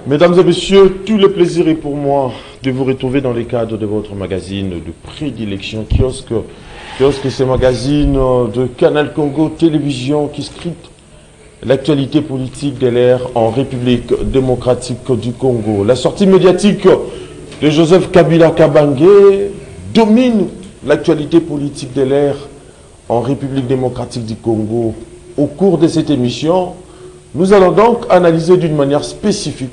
Mesdames et messieurs, tout le plaisir est pour moi de vous retrouver dans le cadre de votre magazine de prédilection Kiosque. Kiosque, c'est magazine de Canal Congo Télévision qui scripte l'actualité politique de l'ère en République démocratique du Congo. La sortie médiatique de Joseph Kabila Kabange domine l'actualité politique de l'ère en République démocratique du Congo. Au cours de cette émission, nous allons donc analyser d'une manière spécifique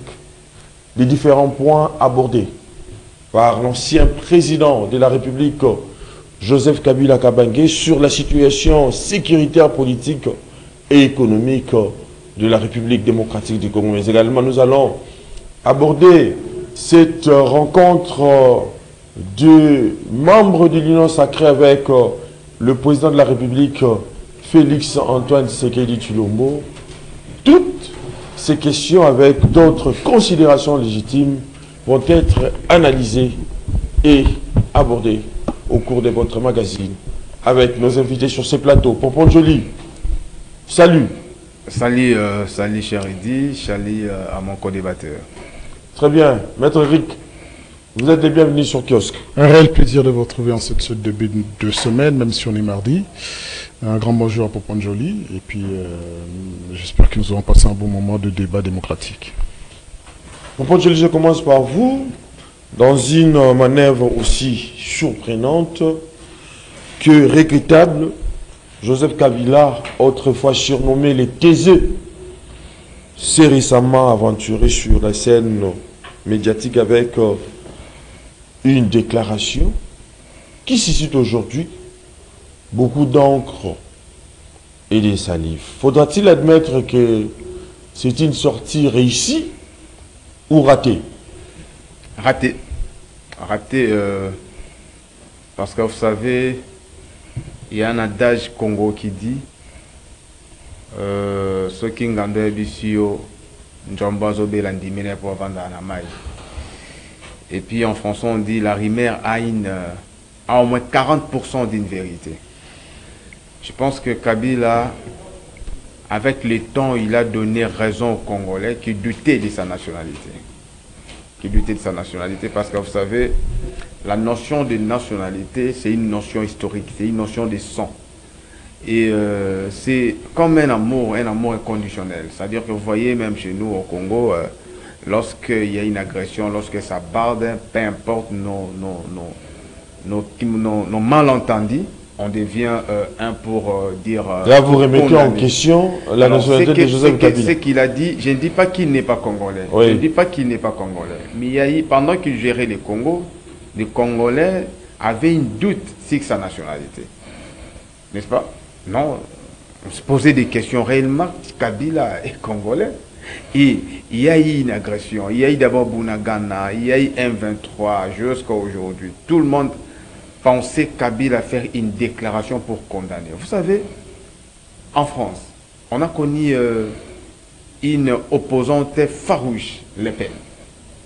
les différents points abordés par l'ancien président de la République, Joseph Kabila Kabange, sur la situation sécuritaire, politique et économique de la République démocratique du Congo. Mais également, nous allons aborder cette rencontre de membres de l'Union sacrée avec le président de la République, Félix Antoine Tshisekedi Tshilombo. Toutes ces questions avec d'autres considérations légitimes vont être analysées et abordées au cours de votre magazine avec nos invités sur ces plateaux. Pompon Joli, salut. Salut, salut cher Eddy, salut à mon co-débatteur. Très bien. Maître Eric, vous êtes les bienvenus sur Kiosque. Un réel plaisir de vous retrouver en ce début de semaine, même si on est mardi. Un grand bonjour à Pompon Joli et puis j'espère que nous aurons passé un bon moment de débat démocratique. Pompon Joli, je commence par vous. Dans une manœuvre aussi surprenante que regrettable, Joseph Kabila, autrefois surnommé les Taiseux, s'est récemment aventuré sur la scène médiatique avec une déclaration qui suscite aujourd'hui beaucoup d'encre et des salives. Faudra-t-il admettre que c'est une sortie réussie ou ratée? Raté. Raté parce que vous savez, il y a un adage Congo qui dit ce qui ngande bisio njombazo belandimine pour vendre à la. Et puis en français on dit la rimaire a au moins 40% d'une vérité. Je pense que Kabila, avec le temps, il a donné raison aux Congolais qui doutaient de sa nationalité. Qui doutaient de sa nationalité parce que vous savez, la notion de nationalité, c'est une notion historique, c'est une notion de sang. Et c'est comme un amour inconditionnel. C'est-à-dire que vous voyez, même chez nous au Congo, lorsqu'il y a une agression, lorsque ça barde, peu importe nos malentendus, on devient un pour dire... Là, vous remettez en question la nationalité de Joseph Kabila. Ce qu'il a dit, je ne dis pas qu'il n'est pas congolais. Oui. Je ne dis pas qu'il n'est pas congolais. Mais il y a eu, pendant qu'il gérait le Congo, les Congolais avaient une doute sur sa nationalité. N'est-ce pas? Non, on se posait des questions réellement. Kabila est congolais. Et il y a eu une agression. Il y a eu d'abord Bunagana, il y a eu M23 jusqu'à aujourd'hui. Tout le monde pensait Kabila faire une déclaration pour condamner. Vous savez, en France, on a connu une opposante farouche, Le Pen.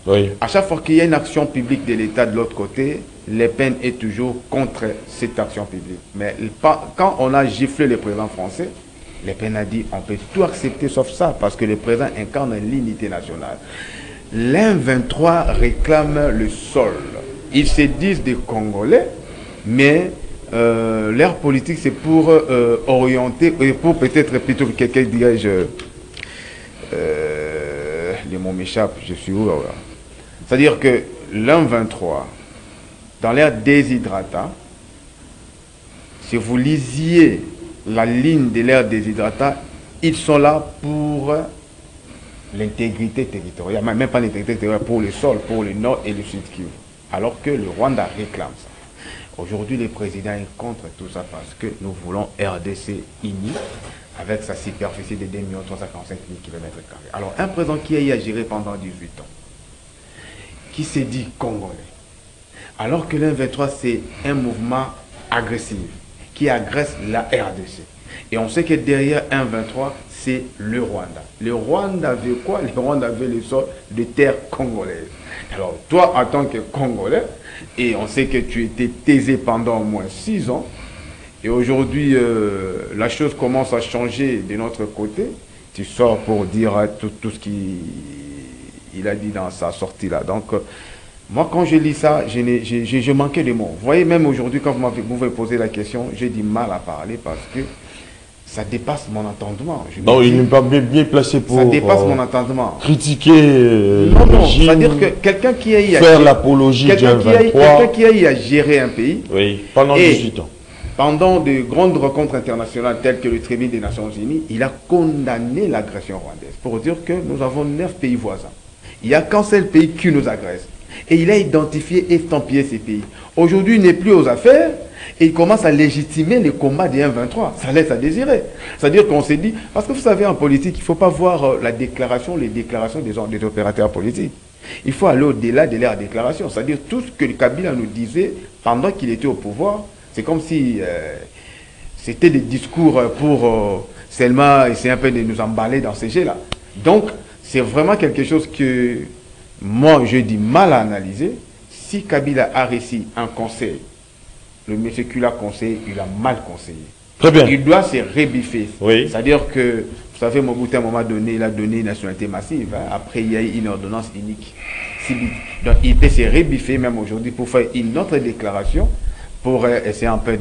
Oui. À chaque fois qu'il y a une action publique de l'État de l'autre côté, Le Pen est toujours contre cette action publique. Mais quand on a giflé le président français, Le Pen a dit on peut tout accepter sauf ça, parce que le président incarne l'unité nationale. L'M23 réclame le sol. Ils se disent des Congolais, mais leur politique c'est pour orienter, et pour peut-être plutôt que quelqu'un dirais-je, les mots m'échappent, je suis où? C'est-à-dire que l'M23, dans l'air déshydrata, si vous lisiez la ligne de l'air déshydrata, ils sont là pour l'intégrité territoriale, même pas l'intégrité territoriale, pour le sol, pour le nord et le sud Kivu. Alors que le Rwanda réclame ça. Aujourd'hui, le président est contre tout ça parce que nous voulons RDC uni avec sa superficie de 2 345 000 km². Alors, un président qui a eu à gérer pendant 18 ans, qui s'est dit congolais, alors que l'M23 c'est un mouvement agressif qui agresse la RDC. Et on sait que derrière M23, c'est le Rwanda. Le Rwanda veut quoi? Le Rwanda veut le sol de terre congolaise. Alors, toi, en tant que Congolais, et on sait que tu étais taisé pendant au moins 6 ans, et aujourd'hui, la chose commence à changer de notre côté. Tu sors pour dire tout ce qui il a dit dans sa sortie là. Donc, moi, quand je lis ça, je manquais de mots. Vous voyez, même aujourd'hui, quand vous m'avez posé la question, j'ai du mal à parler parce que ça dépasse mon entendement. Non, il n'est pas bien placé pour ça dépasse mon entendement. Critiquer non, c'est-à-dire que quelqu'un qui a eu à faire l'apologie du 23, quelqu'un qui a eu à gérer un pays, oui, pendant 18 ans. Pendant de grandes rencontres internationales telles que le Tribunal des Nations Unies, il a condamné l'agression rwandaise pour dire que nous avons 9 pays voisins. Il n'y a qu'un seul pays qui nous agresse. Et il a identifié et estampillé ces pays. Aujourd'hui, il n'est plus aux affaires et il commence à légitimer les combats des M23. Ça laisse à désirer. C'est-à-dire qu'on s'est dit, parce que vous savez, en politique, il ne faut pas voir les déclarations des opérateurs politiques. Il faut aller au-delà de leurs déclarations. C'est-à-dire tout ce que Kabila nous disait pendant qu'il était au pouvoir, c'est comme si c'était des discours pour seulement essayer un peu de nous emballer dans ces jets-là. Donc, c'est vraiment quelque chose que moi, je dis mal à analyser. Si Kabila a réussi un conseil, le monsieur qui l'a conseillé, il a mal conseillé. Très bien. Il doit se rebiffer. Oui. C'est-à-dire que, vous savez, Mobutu, à un moment donné, il a donné une nationalité massive. Hein. Après, il y a eu une ordonnance unique. Donc, il peut se rebiffer même aujourd'hui pour faire une autre déclaration pour essayer un peu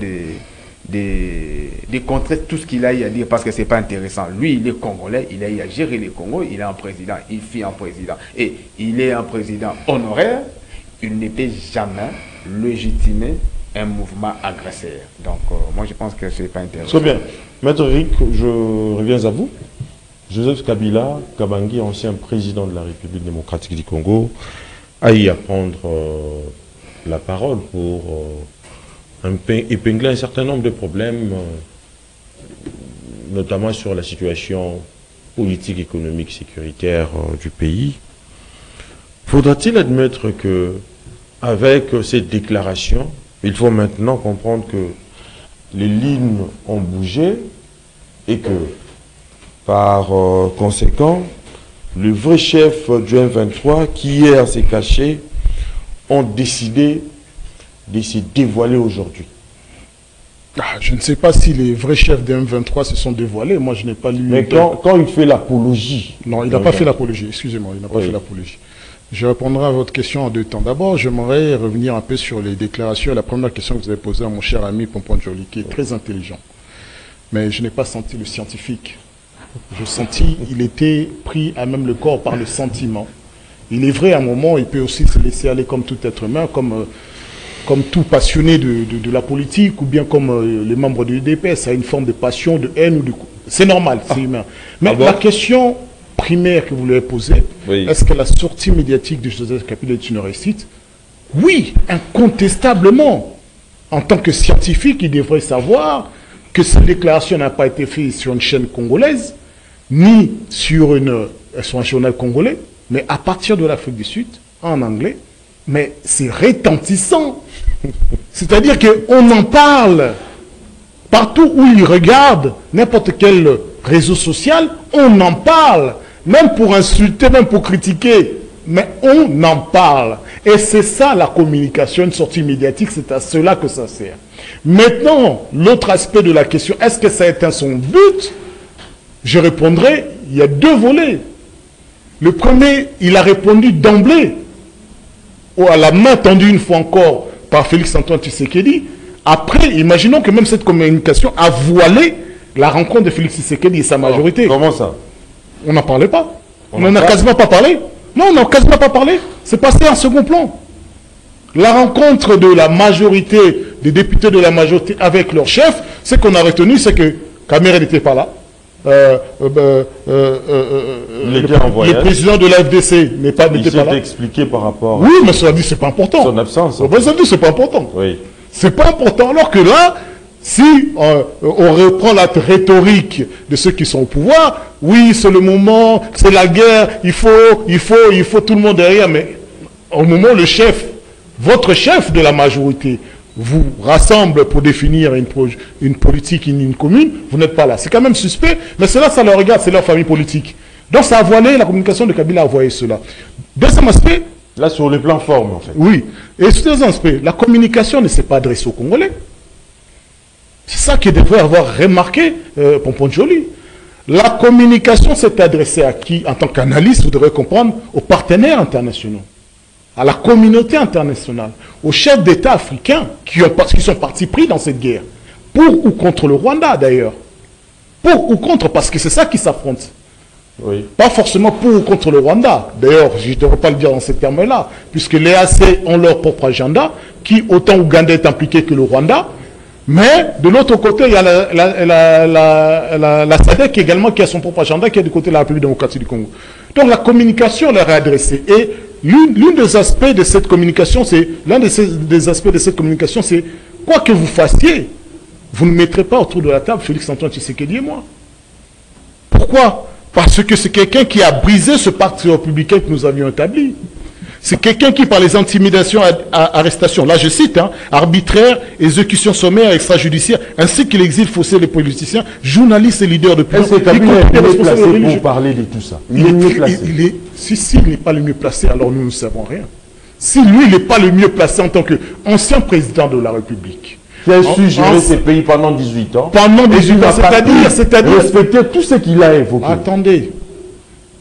de contrer tout ce qu'il a eu à dire parce que ce n'est pas intéressant. Lui, il est Congolais, il a eu à gérer les Congos, il est un président, il fit un président. Et il est un président honoraire, il ne peut jamais légitimer un mouvement agresseur. Donc, moi, je pense que ce n'est pas intéressant. Très bien. Maître Rick, je reviens à vous. Joseph Kabila Kabangi, ancien président de la République démocratique du Congo, a eu à prendre la parole pour épingler un certain nombre de problèmes, notamment sur la situation politique, économique, sécuritaire du pays. Faudra-t-il admettre que, avec cette déclaration, il faut maintenant comprendre que les lignes ont bougé et que, par conséquent, le vrai chef du M23, qui hier s'est caché, ont décidé de se dévoiler aujourd'hui? Je ne sais pas si les vrais chefs de M23 se sont dévoilés. Moi, je n'ai pas lu... Mais quand il fait l'apologie... Non, il n'a pas fait l'apologie. Excusez-moi, il n'a pas fait l'apologie. Je répondrai à votre question en 2 temps. D'abord, j'aimerais revenir un peu sur les déclarations. La première question que vous avez posée à mon cher ami Pompon Joli, qui est très intelligent. Mais je n'ai pas senti le scientifique. Je sentis il était pris à même le corps par le sentiment. Il est vrai, à un moment, il peut aussi se laisser aller comme tout être humain, comme tout passionné de la politique, ou bien comme les membres de l'UDP. Ça a une forme de passion, de haine. Ou de... C'est normal, c'est humain. Mais la question primaire que vous lui avez posée, est-ce que la sortie médiatique de Joseph Kabila est une réussite? Oui, incontestablement. En tant que scientifique, il devrait savoir que cette déclaration n'a pas été faite sur une chaîne congolaise, ni sur un journal congolais, mais à partir de l'Afrique du Sud, en anglais. Mais c'est retentissant. C'est-à-dire qu'on en parle partout où il regarde, n'importe quel réseau social, on en parle. Même pour insulter, même pour critiquer. Mais on en parle. Et c'est ça la communication, une sortie médiatique, c'est à cela que ça sert. Maintenant, l'autre aspect de la question, est-ce que ça a été son but? Je répondrai, il y a 2 volets. Le premier, il a répondu d'emblée, à la main tendue une fois encore par Félix-Antoine Tshisekedi. Après, imaginons que même cette communication a voilé la rencontre de Félix Tshisekedi et sa majorité. Comment ça? On n'en parlait pas. On n'en a quasiment pas parlé. Non, on n'en a quasiment pas parlé. C'est passé en second plan. La rencontre de la majorité, des députés de la majorité avec leur chef, ce qu'on a retenu, c'est que Kamere n'était pas là. Le président de la FDC n'était pas là. Il s'est expliqué par rapport... Oui, mais cela dit, c'est pas important. Son absence. Ça dit, c'est pas important. Oui. C'est pas important. Alors que là, si on reprend la rhétorique de ceux qui sont au pouvoir, oui, c'est le moment, c'est la guerre, il faut tout le monde derrière, mais au moment où le chef, votre chef de la majorité, vous rassemble pour définir une politique, une commune, vous n'êtes pas là. C'est quand même suspect, mais cela, ça leur regarde, c'est leur famille politique. Donc ça a voilé, la communication de Kabila a voilé cela. Deuxième aspect... Là, sur le plan forme, en fait. Oui. Et sur deuxième aspect, la communication ne s'est pas adressée aux Congolais. C'est ça qu'il devrait avoir remarqué Pompon Joli. La communication s'est adressée à qui? En tant qu'analyste, vous devrez comprendre, aux partenaires internationaux, à la communauté internationale, aux chefs d'État africains qui sont partis pris dans cette guerre. Pour ou contre le Rwanda, d'ailleurs. Pour ou contre, parce que c'est ça qui s'affronte. Oui. Pas forcément pour ou contre le Rwanda. D'ailleurs, je ne devrais pas le dire dans ces termes-là, puisque les AC ont leur propre agenda, qui autant Ouganda est impliqué que le Rwanda. Mais de l'autre côté, il y a la SADC également qui a son propre agenda, qui est du côté de la République démocratique du Congo. Donc la communication leur est adressée. Et l'un des aspects de cette communication, c'est quoi que vous fassiez, vous ne mettrez pas autour de la table Félix-Antoine Tshisekedi et moi. Pourquoi? Parce que c'est quelqu'un qui a brisé ce parti républicain que nous avions établi. C'est quelqu'un qui, par les intimidations, arrestations, là je cite, hein, arbitraires, exécutions sommaires, extrajudiciaires, ainsi que l'exil forcé des politiciens, journalistes et leaders de prison. Est-ce que Kabila est mieux placé pour parler de tout ça? Il est mieux placé. Si il n'est pas le mieux placé, alors nous ne savons rien. Si lui, il n'est pas le mieux placé en tant qu'ancien président de la République, qui a su gérer ces pays pendant 18 ans. Pendant 18 ans, c'est-à-dire respecter tout ce qu'il a évoqué.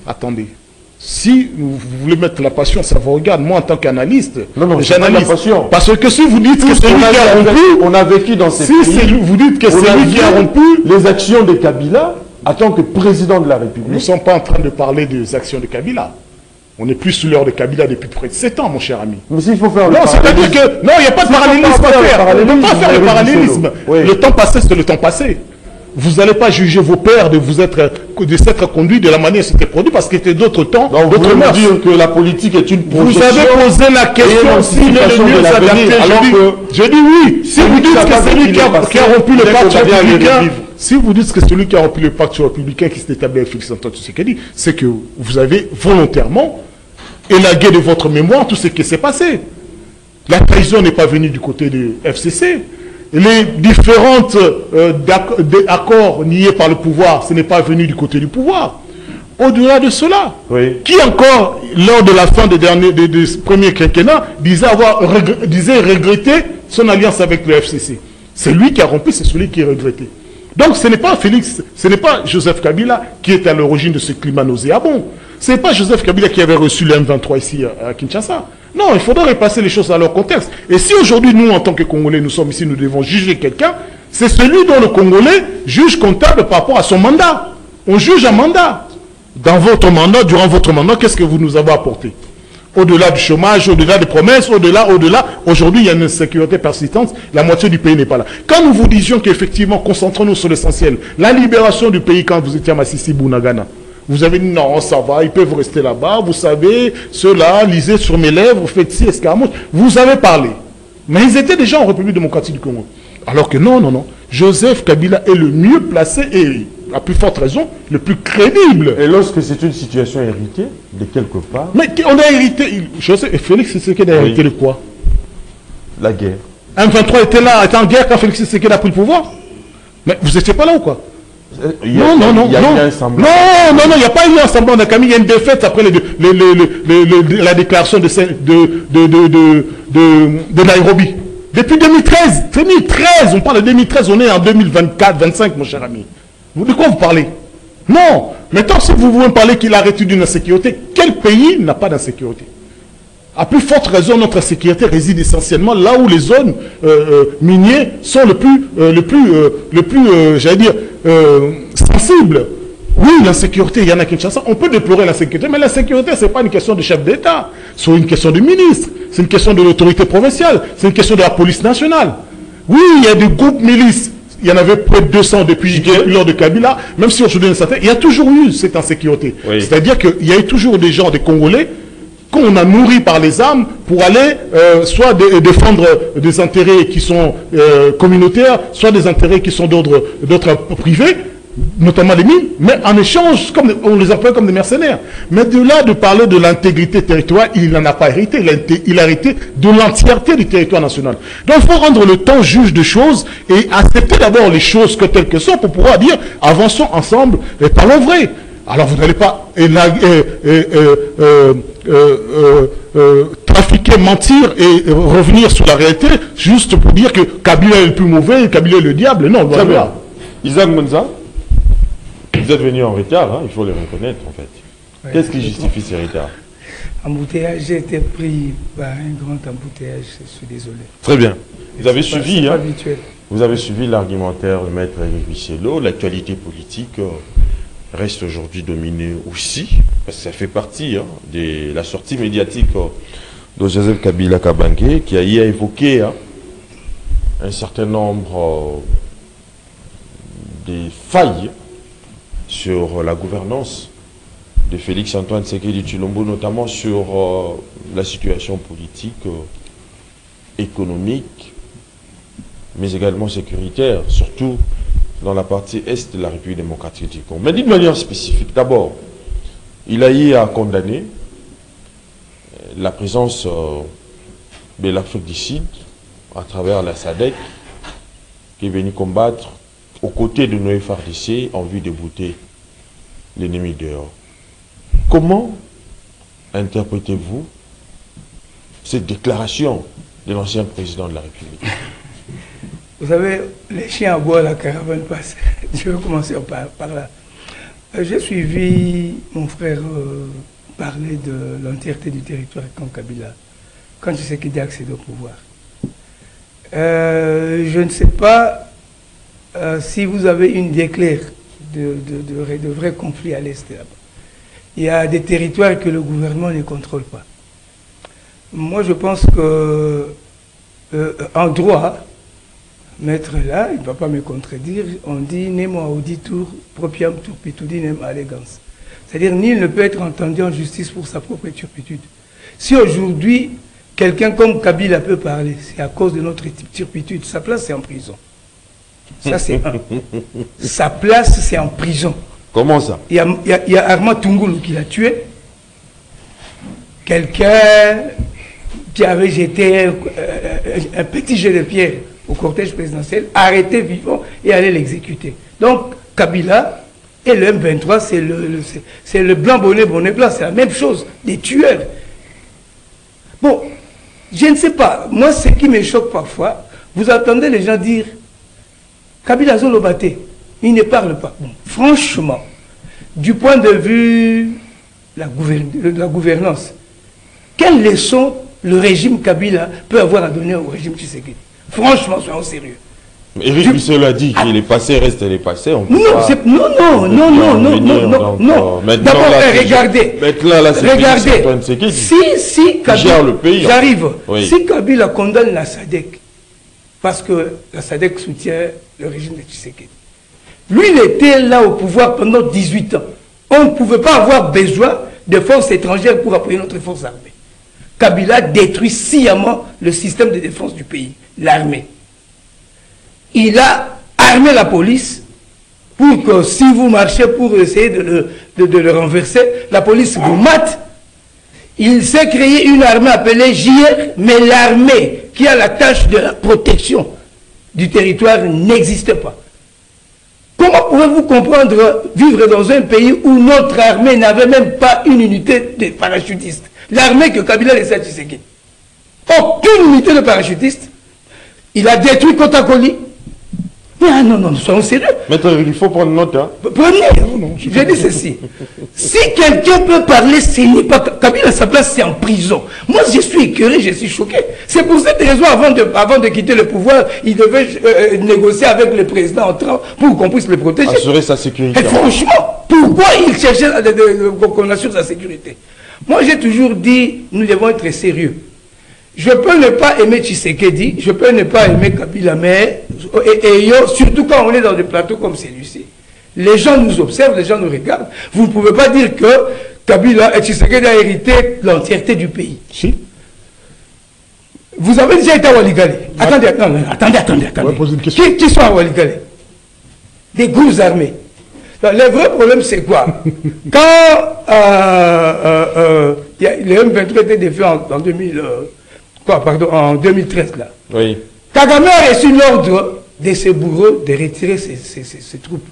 Attendez. Si vous voulez mettre la passion, ça vous regarde. Moi, en tant qu'analyste, j'analyse la passion. Parce que si vous dites que c'est lui qui a rompu, on a vécu dans ces pays. Vous dites que c'est lui qui a rompu les actions de Kabila en tant que président de la République. Nous ne sommes pas en train de parler des actions de Kabila. On n'est plus sous l'heure de Kabila depuis près de 7 ans, mon cher ami. Mais s'il faut faire non, c'est-à-dire que non, il n'y a pas de parallélisme à faire. On ne peut pas faire le parallélisme. Oui. Le temps passé, c'est le temps passé. Vous n'allez pas juger vos pères de s'être conduits de la manière dont c'était produit parce que c'était d'autres temps, d'autres mœurs. Dire que la politique est une projection. Vous avez posé la question s'il est le mieux adapté. Je dis oui. Si vous dites que c'est lui qui a rompu le pacte républicain, si vous dites que c'est lui qui a rompu le pacte républicain qui s'est établi avec Félix-Antoine Tshisekedi, c'est que vous avez volontairement élagué de votre mémoire tout ce qui s'est passé. La trahison n'est pas venue du côté de FCC. Les différentes accords niés par le pouvoir, ce n'est pas venu du côté du pouvoir. Au-delà de cela, oui. Qui encore, lors de la fin des premiers quinquennats, disait regretter son alliance avec le FCC. C'est lui qui a rompu, c'est celui qui est regretté. Donc ce n'est pas Félix, ce n'est pas Joseph Kabila qui est à l'origine de ce climat nauséabond. Ce n'est pas Joseph Kabila qui avait reçu le M23 ici à Kinshasa. Non, il faudra repasser les choses à leur contexte. Et si aujourd'hui, nous, en tant que Congolais, nous sommes ici, nous devons juger quelqu'un, c'est celui dont le Congolais juge comptable par rapport à son mandat. On juge un mandat. Dans votre mandat, durant votre mandat, qu'est-ce que vous nous avez apporté? Au-delà du chômage, au-delà des promesses, au-delà. Aujourd'hui, il y a une insécurité persistante. La moitié du pays n'est pas là. Quand nous vous disions qu'effectivement, concentrons-nous sur l'essentiel, la libération du pays quand vous étiez à Massissi Bunagana, vous avez dit non, ça va, ils peuvent rester là-bas, vous savez, ceux-là, lisez sur mes lèvres, faites ci, escarmouche. Vous avez parlé. Mais ils étaient déjà en République démocratique du Congo. Alors que non. Joseph Kabila est le mieux placé et, à plus forte raison, le plus crédible. Et lorsque c'est une situation héritée, de quelque part... Mais on a hérité... Félix Tshisekedi a hérité de quoi? La guerre. M23 était là, était en guerre quand Félix Tshisekedi a pris le pouvoir. Mais vous n'étiez pas là ou quoi? Non, il n'y a pas eu un semblant de Camille, il y a une défaite après la déclaration de Nairobi. Depuis 2013, on parle de 2013, on est en 2024-25, mon cher ami. De quoi vous parlez? Non. Maintenant, si vous voulez parler qu'il a arrêté d'une insécurité, quel pays n'a pas d'insécurité? À plus forte raison, notre insécurité réside essentiellement là où les zones minières sont le plus sensibles. Oui, l'insécurité, il y en a Kinshasa. On peut déplorer l'insécurité, mais l'insécurité, ce n'est pas une question de chef d'État. C'est une question de ministre. C'est une question de l'autorité provinciale. C'est une question de la police nationale. Oui, il y a des groupes milices. Il y en avait près de 200 depuis lors de Kabila. Même si aujourd'hui, il y a toujours eu cette insécurité. Oui. C'est-à-dire qu'il y a eu toujours des gens, des Congolais, qu'on a nourris par les armes pour aller soit défendre des intérêts qui sont communautaires, soit des intérêts qui sont d'ordre privé, notamment les mines, mais en échange, on les emploie comme des mercenaires. Mais de là de parler de l'intégrité territoriale, il n'en a pas hérité. Il a hérité de l'entièreté du territoire national. Donc il faut rendre le temps juge de choses et accepter d'abord les choses telles que sont pour pouvoir dire avançons ensemble et parlons vrai. Alors vous n'allez pas trafiquer, mentir et revenir sur la réalité juste pour dire que Kabila est le plus mauvais, Kabila est le diable. Non, voilà. Isaac Monza. Vous êtes venu en retard, hein, il faut le reconnaître en fait. Ouais, qu'est-ce qui justifie ces retards? Embouteillage, j'ai été pris par un grand embouteillage, je suis désolé. Très bien. Vous avez suivi, hein, vous avez suivi l'argumentaire de Maître Éric Bichelot. L'actualité politique reste aujourd'hui dominée aussi, parce que ça fait partie de la sortie médiatique de Joseph Kabila Kabange, qui a hier évoqué un certain nombre de failles sur la gouvernance de Félix Antoine Tshisekedi Tshilombo, notamment sur la situation politique, économique, mais également sécuritaire, surtout dans la partie est de la République démocratique du Congo. Mais d'une manière spécifique, d'abord, il a eu à condamner la présence de l'Afrique du Sud à travers la SADC qui est venue combattre aux côtés de nos FARDC en vue de bouter l'ennemi dehors. Comment interprétez-vous cette déclaration de l'ancien président de la République? Vous savez, les chiens à bois, la caravane passe. Je vais commencer par là. J'ai suivi mon frère parler de l'entièreté du territoire quand Kabila, quand Tshisekedi a accédé au pouvoir. Je ne sais pas si vous avez une déclaire de vrais conflits à l'Est là-bas. Il y a des territoires que le gouvernement ne contrôle pas. Moi, je pense que en droit, maître là, il ne va pas me contredire, on dit « Nemo auditur propriam turpitudinem allegans ». C'est-à-dire, nul ne peut être entendu en justice pour sa propre turpitude. Si aujourd'hui, quelqu'un comme Kabila peut parler, c'est à cause de notre turpitude. Sa place, c'est en prison. Ça, c'est un. Sa place, c'est en prison. Comment ça? Il y a Armand Tungulu qui l'a tué. Quelqu'un qui avait jeté un petit jet de pierre au cortège présidentiel, arrêté vivant et allé l'exécuter. Donc, Kabila et le M23, c'est le blanc bonnet blanc, c'est la même chose, des tueurs. Bon, je ne sais pas, moi ce qui me choque parfois, vous entendez les gens dire Kabila Zolobate, il ne parle pas. Bon, franchement, du point de vue de la gouvernance, quelle leçon le régime Kabila peut avoir à donner au régime Tshisekedi? Franchement, soyons sérieux. Éric Bichelot a dit que les passés restent les passés. Non. D'abord, regardez. Regardez. Si Kabila, le pays. J'arrive. Oui. Si Kabila condamne la SADC, parce que la SADC soutient le régime de Tshisekedi, lui, il était là au pouvoir pendant 18 ans. On ne pouvait pas avoir besoin de forces étrangères pour appuyer notre force armée. Kabila détruit sciemment le système de défense du pays, l'armée. Il a armé la police pour que si vous marchez pour essayer de le renverser, la police vous mate. Il s'est créé une armée appelée JR, mais l'armée qui a la tâche de la protection du territoire n'existe pas. Comment pouvez-vous comprendre vivre dans un pays où notre armée n'avait même pas une unité de parachutistes? L'armée que Kabila laissait à Tshisekedi. Aucune unité de parachutistes. Il a détruit Kotakoli. Ah non, soyons sérieux. Maître, il faut prendre note. Hein. Prenez. Je dis ceci. Si quelqu'un peut parler, ce n'est pas Kabila, à sa place, c'est en prison. Moi, je suis écœuré, je suis choqué. C'est pour cette raison, avant de quitter le pouvoir, il devait négocier avec le président entrant pour qu'on puisse le protéger. Assurer sa sécurité. Et franchement, pourquoi il cherchait qu'on assure sa sécurité? Moi, j'ai toujours dit, nous devons être sérieux. Je peux ne pas aimer Tshisekedi, je peux ne pas aimer Kabila, mais surtout quand on est dans des plateaux comme celui-ci, les gens nous observent, les gens nous regardent. Vous ne pouvez pas dire que Kabila et Tshisekedi a hérité l'entièreté du pays. Si. Vous avez déjà été à Waligale. Attendez. Qui sont à Waligale? Des groupes armés. Le vrai problème, c'est quoi? Quand les M23 étaient défaits en 2013, là. Oui. Kagame a reçu l'ordre de ses bourreaux de retirer ses troupes,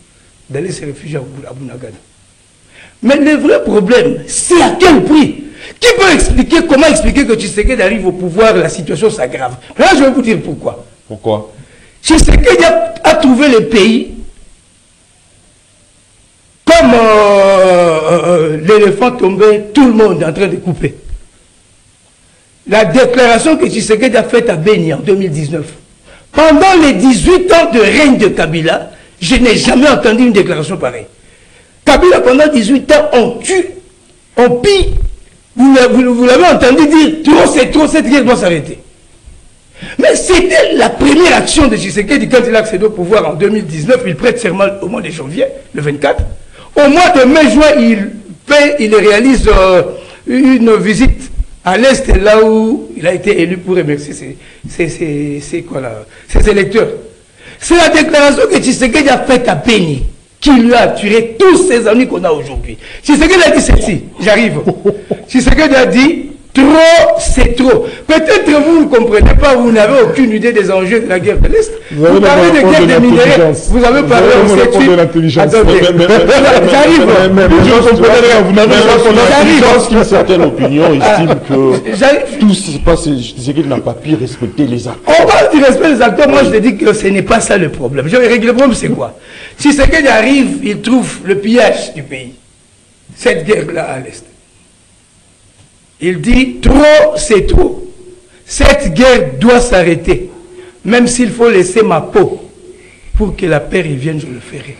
d'aller se réfugier à Bunagana. Mais le vrai problème, c'est à quel prix? Qui peut expliquer, comment expliquer que Tshisekedi arrive au pouvoir, la situation s'aggrave? Là, je vais vous dire pourquoi. Pourquoi? Tshisekedi a trouvé le pays comme l'éléphant tombait, tout le monde est en train de couper. La déclaration que Tshisekedi a faite à Beni en 2019, pendant les 18 ans de règne de Kabila, je n'ai jamais entendu une déclaration pareille. Kabila, pendant 18 ans, on tue, on pille. Vous l'avez entendu dire, trop c'est trop, cette guerre doit s'arrêter. Mais c'était la première action de Tshisekedi quand il a accédé au pouvoir en 2019. Il prête serment au mois de janvier, le 24. Au mois de mai-juin, il réalise une visite à l'Est, là où il a été élu pour remercier ses électeurs. C'est la déclaration que Tshisekedi a faite à Beni qui lui a attiré tous ces amis qu'on a aujourd'hui. Tshisekedi a dit ceci, j'arrive. Tshisekedi a dit, trop, c'est trop. Peut-être vous ne comprenez pas, vous n'avez aucune idée des enjeux de la guerre de l'Est. Vous parlez de guerre des minéraux, vous avez parlé de l'intelligence. Attendez, j'arrive. Vous n'avez pas l'intelligence qui, certaines opinions estiment que tout ce qui se passe, Tshisekedi n'a pas pu respecter les accords. On parle du respect des accords, moi je te dis que ce n'est pas ça le problème. Le problème c'est quoi? Si Tshisekedi arrive, il trouve le pillage du pays. Cette guerre-là à l'Est. Il dit, trop, c'est trop. Cette guerre doit s'arrêter. Même s'il faut laisser ma peau pour que la paix revienne, je le ferai.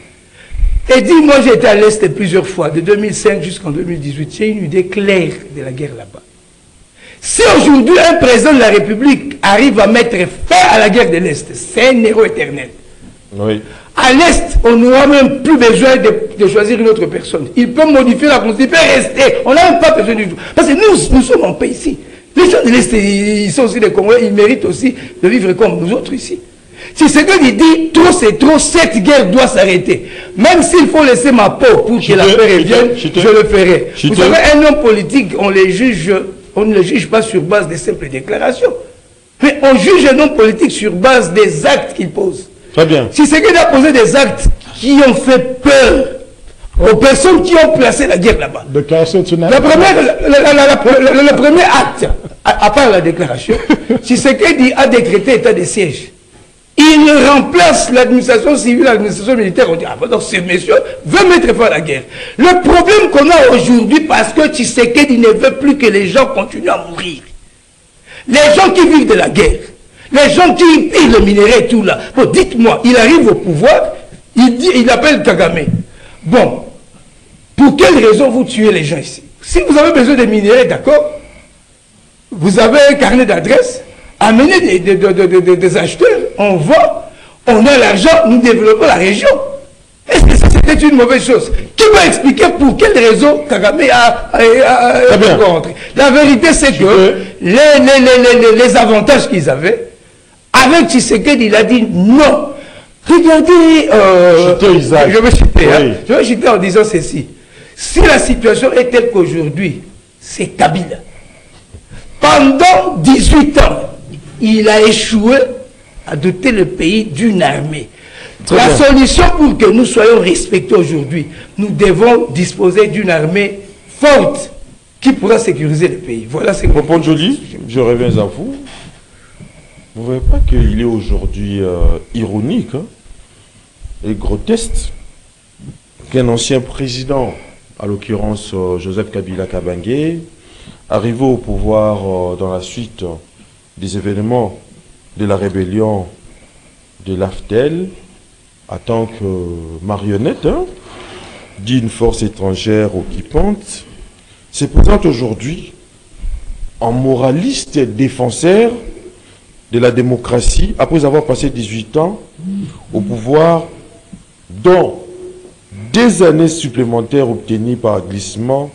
Et dit, moi j'ai été à l'Est plusieurs fois, de 2005 jusqu'en 2018. J'ai une idée claire de la guerre là-bas. Si aujourd'hui un président de la République arrive à mettre fin à la guerre de l'Est, c'est un héros éternel. Oui. À l'Est, on n'aura même plus besoin de choisir une autre personne. Il peut modifier la Constitution, il peut rester. On n'a même pas besoin du tout. Parce que nous sommes en paix ici. Les gens de l'Est, ils sont aussi des Congolais, ils méritent aussi de vivre comme nous autres ici. Si c'est qu'il dit, trop c'est trop, cette guerre doit s'arrêter. Même s'il faut laisser ma peau pour que la paix revienne, je le ferai. Vous savez, un homme politique, on ne le juge pas sur base de simples déclarations. Mais on juge un homme politique sur base des actes qu'il pose. Très bien. Si c'est qu'il a posé des actes qui ont fait peur aux personnes qui ont placé la guerre là-bas. Le premier acte, à part la déclaration, si c'est qu'il a décrété état de siège, il remplace l'administration civile, l'administration militaire. On dit, ah, donc ces messieurs veulent mettre fin à la guerre. Le problème qu'on a aujourd'hui, parce que Tshisekedi ne veut plus que les gens continuent à mourir. Les gens qui vivent de la guerre. Les gens qui pillent le minerai et tout là. Bon, dites-moi, il arrive au pouvoir, il appelle Kagame. Bon, pour quelle raison vous tuez les gens ici? Si vous avez besoin de minerais, d'accord, vous avez un carnet d'adresses, amenez des acheteurs, on vend, on a l'argent, nous développons la région. Est-ce que c'était une mauvaise chose? Qui va expliquer pour quelle raison Kagame a rencontré? La vérité, c'est que les avantages qu'ils avaient, avec Tshisekedi, il a dit non. Regardez, je vais citer, oui. Je vais citer en disant ceci. Si la situation est telle qu'aujourd'hui, c'est Kabila. Pendant 18 ans, il a échoué à doter le pays d'une armée. La solution pour que nous soyons respectés aujourd'hui, nous devons disposer d'une armée forte qui pourra sécuriser le pays. Voilà ce que... Pompon Joli, je reviens à vous. Vous ne voyez pas qu'il est aujourd'hui ironique et grotesque qu'un ancien président, à l'occurrence Joseph Kabila Kabange, arrivé au pouvoir dans la suite des événements de la rébellion de l'AFTEL, en tant que marionnette d'une force étrangère occupante, se présente aujourd'hui en moraliste défenseur de la démocratie, après avoir passé 18 ans au pouvoir, dont des années supplémentaires obtenues par glissement.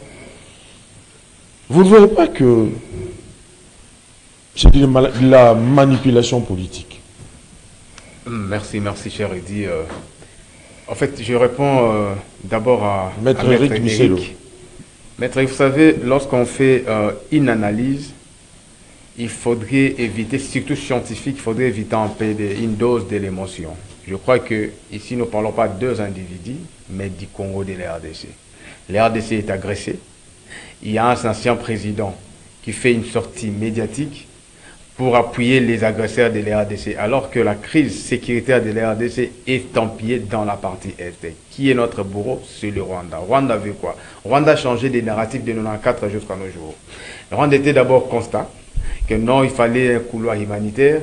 Vous ne voyez pas que c'est de la manipulation politique? Merci, cher Eddy. En fait, je réponds d'abord à Maître Eric. Maître Eric, vous savez, lorsqu'on fait une analyse, il faudrait éviter, surtout scientifique, il faudrait éviter en paix une dose de l'émotion. Je crois que ici, nous ne parlons pas de deux individus, mais du Congo de la RDC. La RDC est agressée. Il y a un ancien président qui fait une sortie médiatique pour appuyer les agresseurs de la RDC, alors que la crise sécuritaire de la RDC est estampillée dans la partie Est. Qui est notre bourreau? C'est le Rwanda. Rwanda veut quoi? Rwanda a changé des narratifs de 94 jusqu'à nos jours. Le Rwanda était d'abord constat que non, il fallait un couloir humanitaire,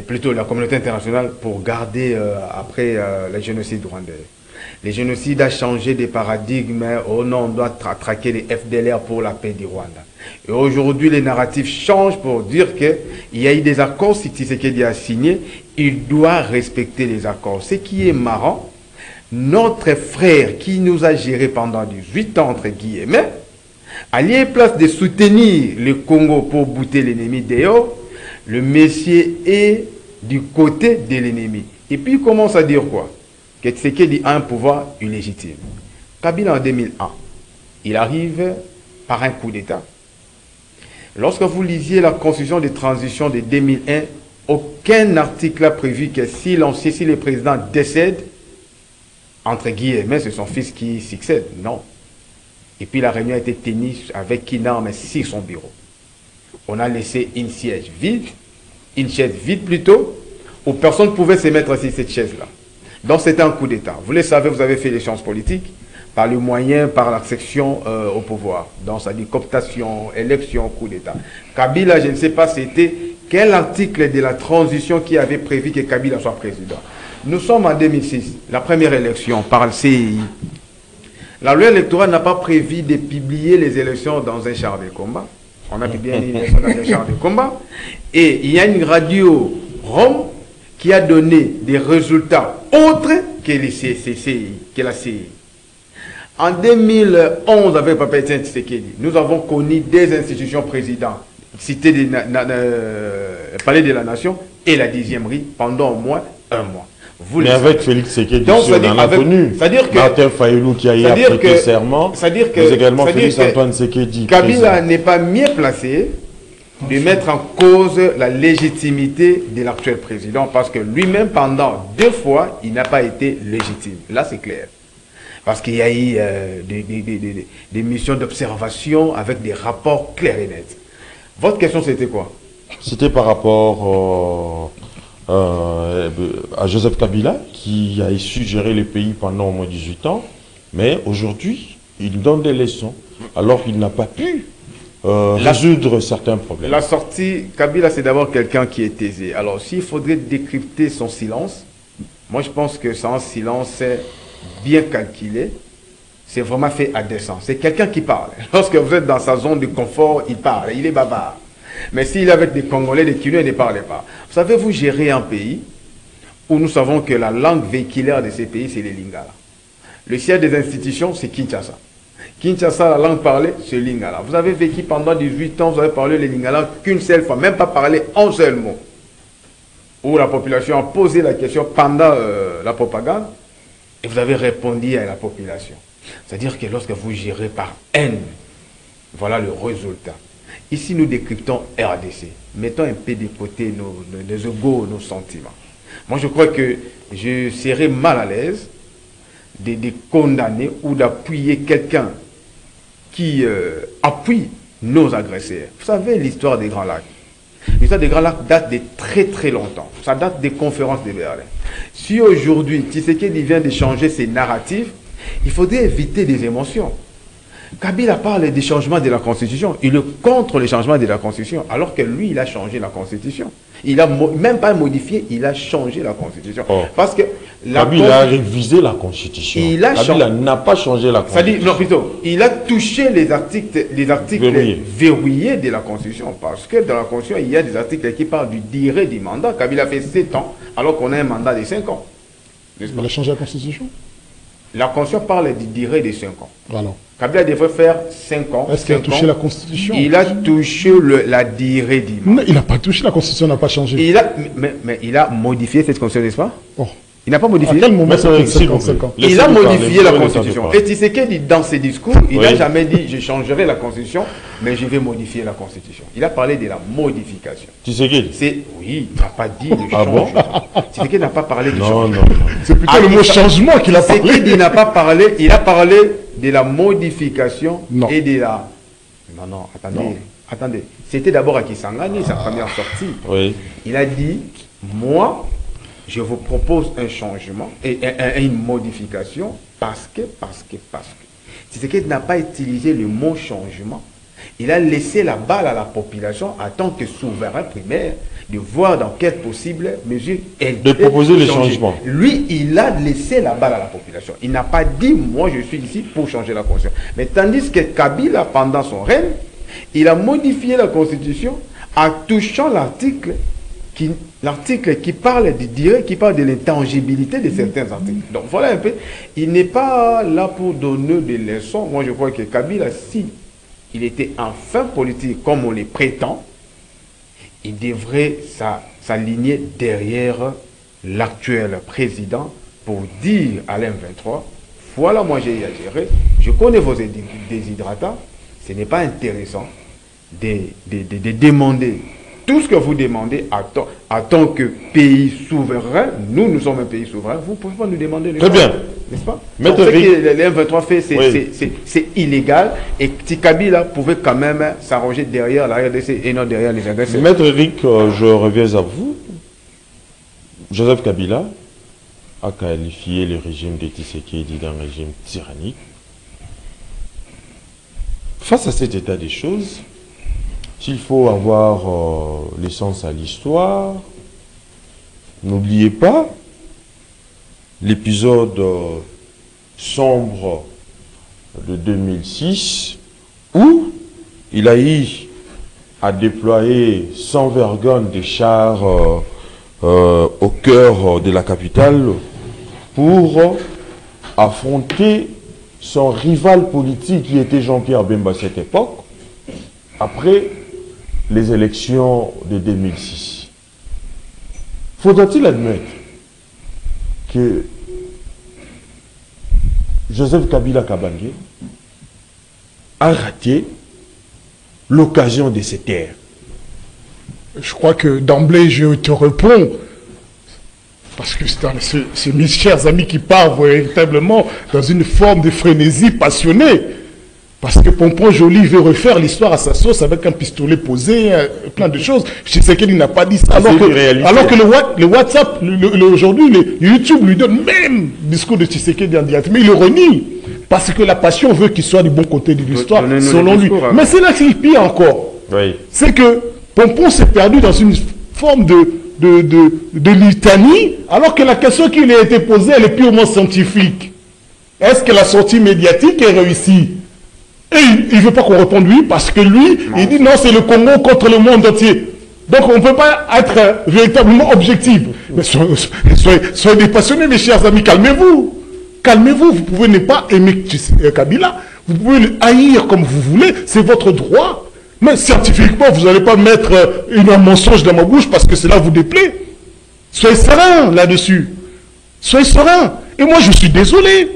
plutôt la communauté internationale, pour garder après le génocide rwandais. Le génocide a changé des paradigmes. Oh non, on doit traquer les FDLR pour la paix du Rwanda. Et aujourd'hui, les narratifs changent pour dire qu'il y a eu des accords, si Tshisekedi a signé, il doit respecter les accords. Ce qui est marrant, notre frère qui nous a géré pendant 18 ans, entre guillemets, à lieu place de soutenir le Congo pour bouter l'ennemi dehors, le messier est du côté de l'ennemi. Et puis il commence à dire quoi? Que Tshisekedi a un pouvoir illégitime. Kabila en 2001, il arrive par un coup d'État. Lorsque vous lisiez la constitution de transition de 2001, aucun article n'a prévu que si le président décède, entre guillemets, c'est son fils qui succède. Non. Et puis la réunion a été tenue avec Kinarme sur son bureau. On a laissé une chaise vide plutôt, où personne ne pouvait se mettre sur cette chaise-là. Donc c'était un coup d'État. Vous le savez, vous avez fait les sciences politiques, par le moyen, par l'accession au pouvoir. Donc ça dit cooptation, élection, coup d'État. Kabila, je ne sais pas c'était quel article de la transition qui avait prévu que Kabila soit président. Nous sommes en 2006, la première élection par le CI. La loi électorale n'a pas prévu de publier les élections dans un char de combat. On a publié les élections dans un char de combat. Et il y a une radio Rome qui a donné des résultats autres que la CI. En 2011, avec Papa Etienne Tshisekedi, nous avons connu des institutions présidents, cité Palais de la Nation et la 10e rue pendant au moins un mois. Mais avec Félix Tshisekedi, on en a connu. C'est-à-dire que Martin Fayoulou qui a eu prêté serment, mais également Félix Antoine Tshisekedi. Kabila n'est pas mieux placé de mettre en cause la légitimité de l'actuel président parce que lui-même, pendant 2 fois, il n'a pas été légitime. Là, c'est clair. Parce qu'il y a eu des missions d'observation avec des rapports clairs et nets. Votre question, c'était quoi? C'était par rapport à Joseph Kabila, qui a su gérer le pays pendant au moins 18 ans, mais aujourd'hui, il donne des leçons, alors qu'il n'a pas pu résoudre certains problèmes. La sortie, Kabila, c'est d'abord quelqu'un qui est aisé. Alors, s'il faudrait décrypter son silence, moi, je pense que son silence est bien calculé, c'est vraiment fait à dessein. C'est quelqu'un qui parle. Lorsque vous êtes dans sa zone de confort, il parle, il est bavard. Mais s'il est avec des Congolais, des Kinois, il ne parle pas. Vous savez, vous gérez un pays où nous savons que la langue véhiculaire de ces pays, c'est les Lingala. Le siège des institutions, c'est Kinshasa. Kinshasa, la langue parlée, c'est Lingala. Vous avez vécu pendant 18 ans, vous avez parlé les Lingala qu'une seule fois, même pas parlé un seul mot. Où la population a posé la question pendant la propagande, et vous avez répondu à la population. C'est-à-dire que lorsque vous gérez par haine, voilà le résultat. Ici, nous décryptons RDC. Mettons un peu de côté nos égos, nos sentiments. Moi, je crois que je serais mal à l'aise de condamner ou d'appuyer quelqu'un qui appuie nos agresseurs. Vous savez l'histoire des Grands Lacs. L'histoire des Grands Lacs date de très très longtemps. Ça date des conférences de Berlin. Si aujourd'hui, Tshisekedi vient de changer ses narratifs, il faudrait éviter des émotions. Kabila parle des changements de la Constitution. Il est contre les changements de la Constitution, alors que lui, il a changé la Constitution. Il n'a même pas modifié, il a changé la Constitution. Oh. Parce que Kabila a révisé la Constitution. Kabila n'a pas changé la Constitution. Non, plutôt, il a touché les articles verrouillés de la Constitution. Parce que dans la Constitution, il y a des articles qui parlent du durée du mandat. Kabila fait 7 ans, alors qu'on a un mandat de 5 ans. Il a changé la Constitution? La Constitution parle du durée de 5 ans. Voilà. Kabila devrait faire 5 ans. Est-ce qu'il a touché la Constitution? Il a touché la durée du mandat. Non, il n'a pas touché, la Constitution n'a pas changé. Mais il a modifié cette Constitution, n'est-ce pas? Oh. Il n'a pas modifié. À quel moment ça fait 55 ans? Il a modifié la Constitution. Et Tshisekedi, dans ses discours, il n'a jamais dit « je changerai la Constitution, mais je vais modifier la Constitution ». Il a parlé de la modification. Tshisekedi? Oui, il n'a pas dit de changement. Tshisekedi n'a pas parlé de changement. Non. C'est plutôt le mot changement qu'il a parlé. Tshisekedi n'a pas parlé, il a parlé de la modification et de la... Non, attendez. attendez, c'était d'abord à Kisangani, sa première sortie. Oui. Il a dit, moi, je vous propose un changement et une modification parce que. Tshisekedi n'a pas utilisé le mot changement. Il a laissé la balle à la population en tant que souverain primaire de voir dans quelle possible mesure elle de proposer les changements. Lui, il a laissé la balle à la population. Il n'a pas dit, moi je suis ici pour changer la constitution. Mais tandis que Kabila, pendant son règne, il a modifié la constitution en touchant l'article qui parle du direct, qui parle de l'intangibilité de certains articles. Donc voilà un peu, il n'est pas là pour donner des leçons. Moi je crois que Kabila, si il était enfin politique comme on le prétend, il devrait s'aligner derrière l'actuel président pour dire à l'M23, voilà, moi j'ai à gérer, je connais vos déshydratants, ce n'est pas intéressant de demander tout ce que vous demandez en tant que pays souverain. Nous sommes un pays souverain, vous ne pouvez pas nous demander. Très bien. N'est-ce pas? Ce que l'M23 fait, c'est illégal et Kabila pouvait quand même s'arranger derrière la RDC et non derrière les agresseurs. Maître Eric, je reviens à vous. Joseph Kabila a qualifié le régime de Tshisekedi d'un régime tyrannique. Face à cet état des choses, s'il faut avoir l'essence à l'histoire, n'oubliez pas l'épisode sombre de 2006 où il a eu à déployer sans vergogne des chars au cœur de la capitale pour affronter son rival politique qui était Jean-Pierre Bemba à cette époque, après les élections de 2006. Faudra-t-il admettre que Joseph Kabila Kabange a raté l'occasion de se taire? Je crois que d'emblée, je te réponds, parce que c'est mes chers amis qui parlent véritablement dans une forme de frénésie passionnée. Parce que Pompon Joli veut refaire l'histoire à sa sauce avec un pistolet posé, plein de choses. Je sais qu'il n'a pas dit ça. Alors que le WhatsApp, aujourd'hui, le YouTube lui donne même le discours de Tshisekedi en direct. Mais il le renie. Parce que la passion veut qu'il soit du bon côté de l'histoire, selon lui. Mais c'est là qu'il pire encore. Oui. C'est que Pompon s'est perdu dans une forme de litanie, alors que la question qui lui a été posée, elle est purement scientifique. Est-ce que la sortie médiatique est réussie? Et il ne veut pas qu'on réponde lui, parce que lui, il dit non, c'est le Congo contre le monde entier. Donc on ne peut pas être véritablement objectif. Mais soyez des passionnés, mes chers amis, calmez-vous. Calmez-vous, vous pouvez ne pas aimer Kabila, vous pouvez le haïr comme vous voulez, c'est votre droit. Mais scientifiquement, vous n'allez pas mettre un mensonge dans ma bouche parce que cela vous déplaît. Soyez serein là-dessus. Soyez serein. Et moi, je suis désolé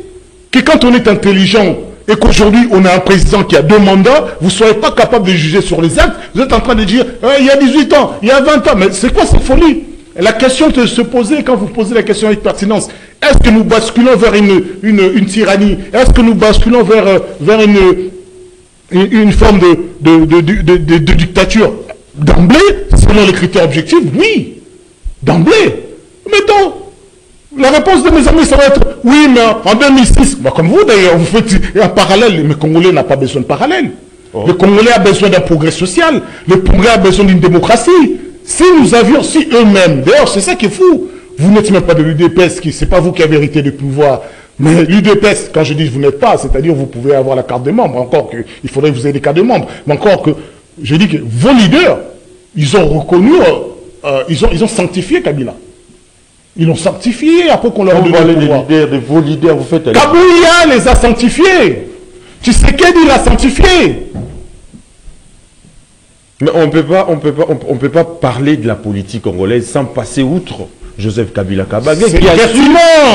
que quand on est intelligent, et qu'aujourd'hui, on a un président qui a 2 mandats, vous ne soyez pas capable de juger sur les actes, vous êtes en train de dire, il y a 18 ans, il y a 20 ans, mais c'est quoi cette folie? Et la question de se poser, quand vous posez la question avec pertinence, est-ce que nous basculons vers une tyrannie? Est-ce que nous basculons vers une forme de dictature? D'emblée, selon les critères objectifs, oui. D'emblée. Mettons, la réponse de mes amis, ça va être oui, mais en 2006, bah comme vous d'ailleurs, vous faites un parallèle. Mais le Congolais n'a pas besoin de parallèle. Oh. Le Congolais a besoin d'un progrès social. Le Congolais a besoin d'une démocratie. Si nous avions, si eux-mêmes, d'ailleurs, c'est ça qui est fou. Vous n'êtes même pas de l'UDPS, c'est pas vous qui avez hérité du pouvoir. Mais l'UDPS, quand je dis vous n'êtes pas, c'est-à-dire vous pouvez avoir la carte de membre, encore qu'il faudrait que vous ayez des cartes de membre. Mais encore que, je dis que vos leaders, ils ont reconnu, ils ont sanctifié Kabila. Ils l'ont sanctifié après qu'on leur a donné le pouvoir. De vos leaders, vous faites... Kabila les a sanctifiés. Tshisekedi l'a sanctifié. Mais on peut pas parler de la politique congolaise sans passer outre Joseph Kabila Kabange qui a su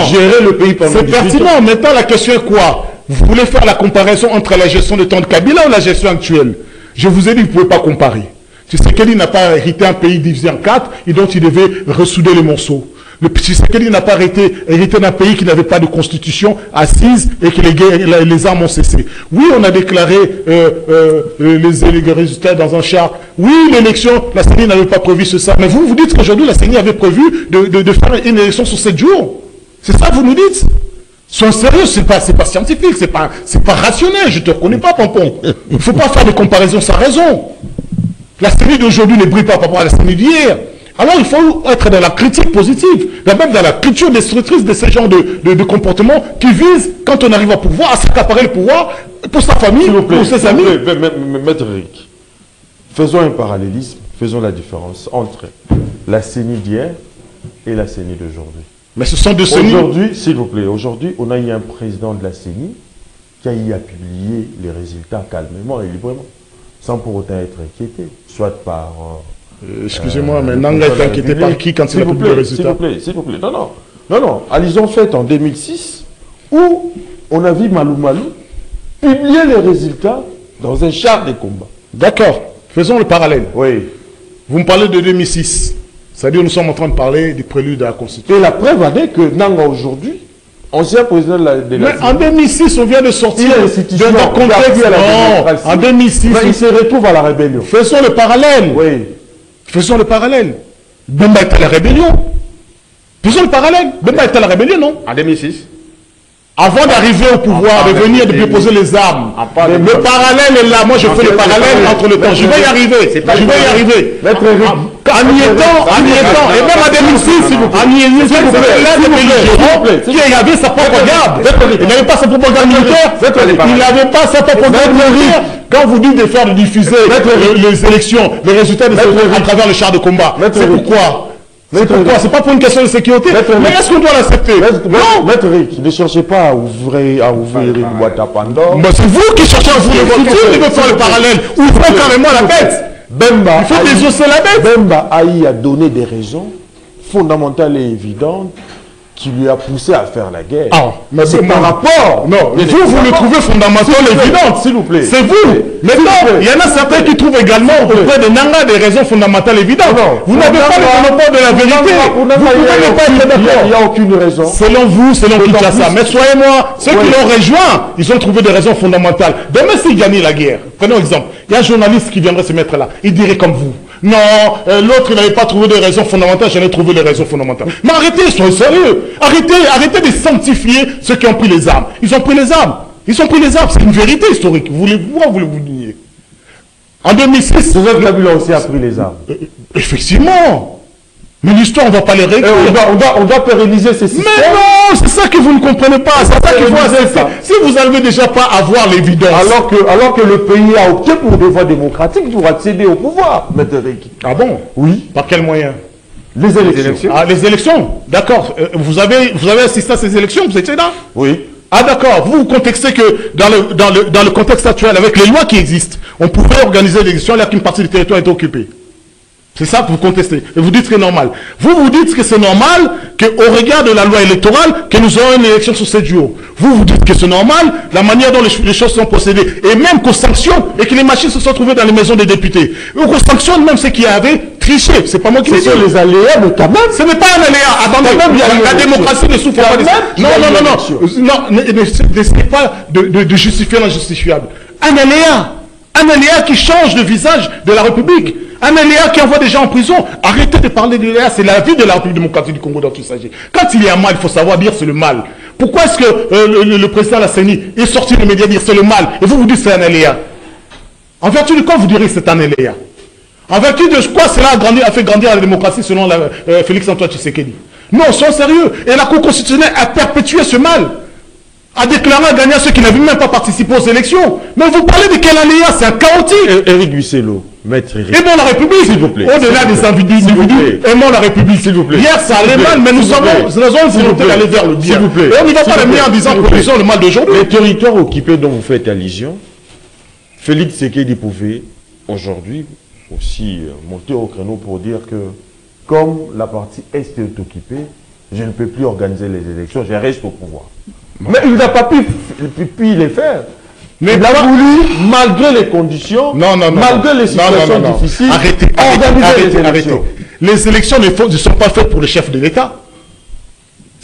gérer le pays pendant 18 ans. C'est pertinent. Maintenant, la question est quoi? Vous voulez faire la comparaison entre la gestion de temps de Kabila ou la gestion actuelle? Je vous ai dit que vous ne pouvez pas comparer. Tshisekedi n'a pas hérité un pays divisé en 4 et dont il devait ressouder les morceaux. Le Tshisekedi n'a pas hérité d'un pays qui n'avait pas de constitution assise et que les armes ont cessé. Oui, on a déclaré les résultats dans un char. Oui, l'élection, la CENI n'avait pas prévu ça. Mais vous dites qu'aujourd'hui, la CENI avait prévu de faire une élection sur 7 jours. C'est ça que vous nous dites? Sois sérieux, c'est pas scientifique, c'est pas rationnel. Je te reconnais pas, Pompon. Il ne faut pas faire des comparaisons sans raison. La CENI d'aujourd'hui ne brille pas par rapport à la CENI d'hier. Alors il faut être dans la critique positive, même dans la culture destructrice de ces genres de comportements qui visent, quand on arrive au pouvoir, à s'accaparer le pouvoir pour sa famille, pour ses amis. Maître Eric, faisons un parallélisme, faisons la différence entre la CENI d'hier et la CENI d'aujourd'hui. Mais ce sont deux CENI. Aujourd'hui, s'il vous plaît, aujourd'hui, on a eu un président de la CENI qui a eu à publier les résultats calmement et librement, sans pour autant être inquiété, soit par... excusez-moi, mais Nanga est inquiété par qui quand il a publié les résultats? S'il vous plaît, non. Ils ont fait en 2006, où on a vu Malou publier les résultats dans un char de combat. D'accord, faisons le parallèle. Oui. Vous me parlez de 2006, c'est-à-dire nous sommes en train de parler du prélude à la Constitution. Et la preuve en est que Nanga aujourd'hui, ancien président de la Mais en 2006, on vient de sortir d'un contexte. Non, en 2006, il se retrouve à la rébellion. Faisons le parallèle. Oui. Faisons le parallèle. Bemba est à la rébellion. Faisons le parallèle. Bemba est à la rébellion, non? En 2006. Avant d'arriver au pouvoir, de venir, de déposer les armes. Le parallèle est là. Moi, je fais le parallèle entre le temps. Je vais y arriver. Je vais y arriver. En y étant, et même en 2006, en y étant, qui avait sa propre garde. Il n'avait pas sa propre garde militaire. Il n'avait pas sa propre garde militaire. Quand vous dites de faire, de diffuser les élections, les résultats des élections à travers le char de combat, c'est pourquoi? C'est pourquoi? C'est pas pour une question de sécurité. Mais est-ce qu'on doit l'accepter? Non. Maître Rick, ne cherchez pas à ouvrir une boîte à Pandore. Mais c'est vous qui cherchez à ouvrir votre culture, il veut faire le parallèle. Ouvrons carrément la bête. Bemba, il faut désosser la bête. Bemba a donné des raisons fondamentales et évidentes qui lui a poussé à faire la guerre. Mais c'est par rapport. Non, mais vous le trouvez fondamental et évident, s'il vous plaît. C'est vous. Maintenant, il y en a certains qui trouvent également auprès de Nanga des raisons fondamentales évidentes. Vous n'avez pas le monopole de la vérité. Vous ne pouvez pas être d'accord. Il n'y a aucune raison. Selon vous, selon Kinshasa. Mais soyez-moi, ceux qui l'ont rejoint, ils ont trouvé des raisons fondamentales. Demain, s'ils gagnaient la guerre, prenons exemple, il y a un journaliste qui viendrait se mettre là, il dirait comme vous. Non, l'autre, il n'avait pas trouvé de raisons fondamentales, j'en ai trouvé les raisons fondamentales. Mais arrêtez, soyez sérieux. Arrêtez de sanctifier ceux qui ont pris les armes. Ils ont pris les armes. Ils ont pris les armes. C'est une vérité historique. Pourquoi voulez-vous nier? En 2006... Joseph Kabila aussi a pris les armes. Effectivement. Mais l'histoire, on ne va pas les régler. On doit pérenniser ces systèmes. Mais non, c'est ça que vous ne comprenez pas. C'est ça qu'il faut accepter. Si vous n'arrivez déjà pas à voir l'évidence. Alors que le pays a opté pour des voies démocratiques pour accéder au pouvoir, Maître Rick. Ah bon? Oui. Par quel moyen? Les élections. Ah, les élections. D'accord. Vous avez assisté à ces élections? Vous étiez là? Oui. Ah d'accord, vous contextez que dans le contexte actuel, avec les lois qui existent, on pouvait organiser l'élection alors qu'une partie du territoire est occupée. C'est ça que vous contestez. Et vous dites que c'est normal. Vous dites que c'est normal qu'au regard de la loi électorale, que nous aurons une élection sur 7 jours. Vous dites que c'est normal, la manière dont les choses sont procédées. Et même qu'on sanctionne et que les machines se sont trouvées dans les maisons des députés. Ou qu'on sanctionne même ceux qui avaient triché. C'est pas moi qui le dis. Ce sont les aléas, mais quand même. Ce n'est pas un aléa. Attendez, la démocratie ne souffre pas de ça. Non. N'essayez pas de justifier l'injustifiable. Un aléa qui change le visage de la République. Un aléa qui envoie des gens en prison. Arrêtez de parler de l'aléa, c'est la vie de la République démocratique du Congo dont il s'agit. Quand il y a un mal, il faut savoir dire c'est le mal. Pourquoi est-ce que le président de la CENI est sorti des médias dire c'est le mal et vous dites c'est un aléa? En vertu de quoi vous direz que c'est un aléa? En vertu de quoi cela a fait grandir la démocratie selon Félix Antoine Tshisekedi? Non, soyons sérieux. Et la Cour constitutionnelle a perpétué ce mal. A déclaré à gagner ceux qui n'avaient même pas participé aux élections. Mais vous parlez de quel aléa? C'est un chaotique. Éric Buisselot, maître Éric. Aimons la République, s'il vous plaît. Au-delà des individus, aimons la République, s'il vous plaît. Hier, ça allait mal, mais nous avons une volonté d'aller vers le bien. S'il vous plaît. Et on n'y va pas le bien en disant produisons le mal d'aujourd'hui. Les territoires occupés dont vous faites allusion, Félix Tshisekedi pouvait aujourd'hui aussi monter au créneau pour dire que comme la partie Est est occupée, je ne peux plus organiser les élections, je reste au pouvoir. Mais il n'a pas pu les faire. Mais il a voulu, malgré les conditions, malgré les situations difficiles, arrêtez. Les élections ne sont pas faites pour le chef de l'État.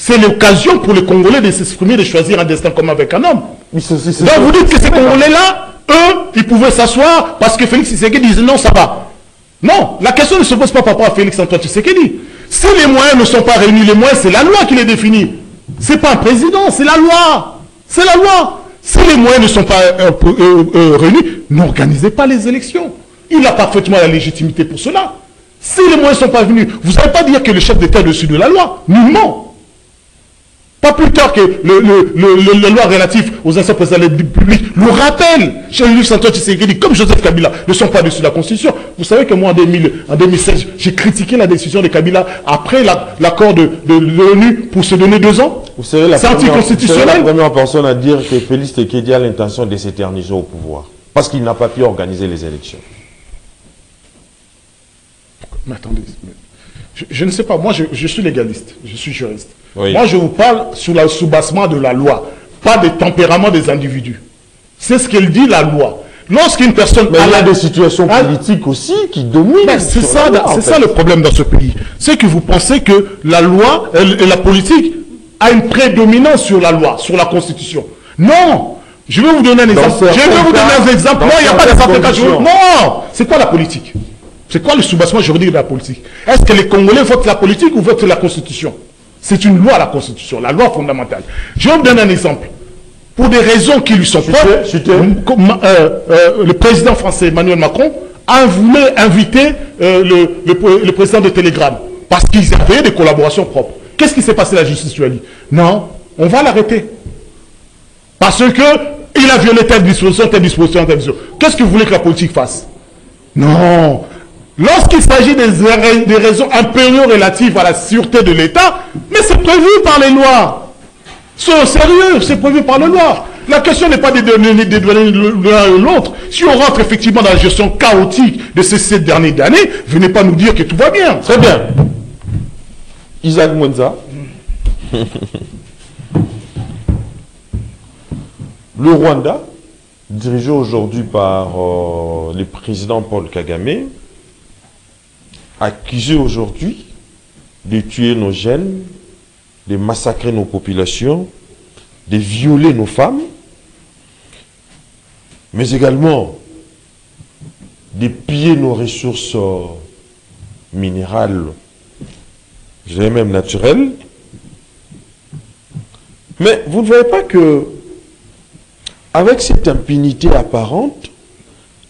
C'est l'occasion pour les Congolais de s'exprimer, de choisir un destin commun avec un homme. Mais Donc vous dites que ces Congolais-là, eux, ils pouvaient s'asseoir parce que Félix Tshisekedi disait non, ça va. Non, la question ne se pose pas par rapport à Félix Antoine Tshisekedi. Si les moyens ne sont pas réunis, les moyens, c'est la loi qui les définit. C'est pas un président, c'est la loi. C'est la loi. Si les moyens ne sont pas réunis, n'organisez pas les élections. Il a parfaitement la légitimité pour cela. Si les moyens ne sont pas venus, vous n'allez pas dire que le chef d'État est au-dessus de la loi. Nullement. Pas plus tard que la loi relative aux instances présidentielles publiques le rappelle. Chez Félix Antoine Tshisekedi, comme Joseph Kabila, ne sont pas dessus de la Constitution. Vous savez que moi, en 2016, j'ai critiqué la décision de Kabila après l'accord de l'ONU pour se donner 2 ans. C'est anticonstitutionnel. La première personne à dire que Félix Tshisekedi a l'intention de s'éterniser au pouvoir. Parce qu'il n'a pas pu organiser les élections. Mais attendez, je ne sais pas, moi je suis légaliste, je suis juriste. Oui. Moi je vous parle sous le soubassement de la loi, pas des tempéraments des individus. C'est ce qu'elle dit la loi. Lorsqu'une personne... Mais il y a des situations politiques aussi qui dominent. C'est ça le problème dans ce pays. C'est que vous pensez que la loi et la politique a une prédominance sur la loi, sur la Constitution. Non. Je vais vous donner un exemple. Moi, il n'y a pas de certains. Non. C'est quoi la politique? C'est quoi le soubassement juridique de la politique? Est-ce que les Congolais votent la politique ou votent la Constitution? C'est une loi, la Constitution, la loi fondamentale. Je vais vous donner un exemple. Pour des raisons qui lui sont propres, le président français Emmanuel Macron a voulu inviter le président de Telegram parce qu'ils avaient des collaborations propres. Qu'est-ce qui s'est passé? La justice lui a dit non, on va l'arrêter. Parce qu'il a violé telle disposition, telle disposition, telle disposition. Qu'est-ce que vous voulez que la politique fasse? Non. Lorsqu'il s'agit des raisons impérieuses relatives à la sûreté de l'État, mais c'est prévu par les lois. C'est sérieux, c'est prévu par les lois. La question n'est pas de donner l'un ou l'autre. Si on rentre effectivement dans la gestion chaotique de ces 7 dernières années, venez pas nous dire que tout va bien. Très bien. Isaac Mwenza. Le Rwanda, dirigé aujourd'hui par le président Paul Kagame, accusé aujourd'hui de tuer nos jeunes, de massacrer nos populations, de violer nos femmes, mais également de piller nos ressources minérales, je dirais même naturelles. Mais vous ne voyez pas que, avec cette impunité apparente,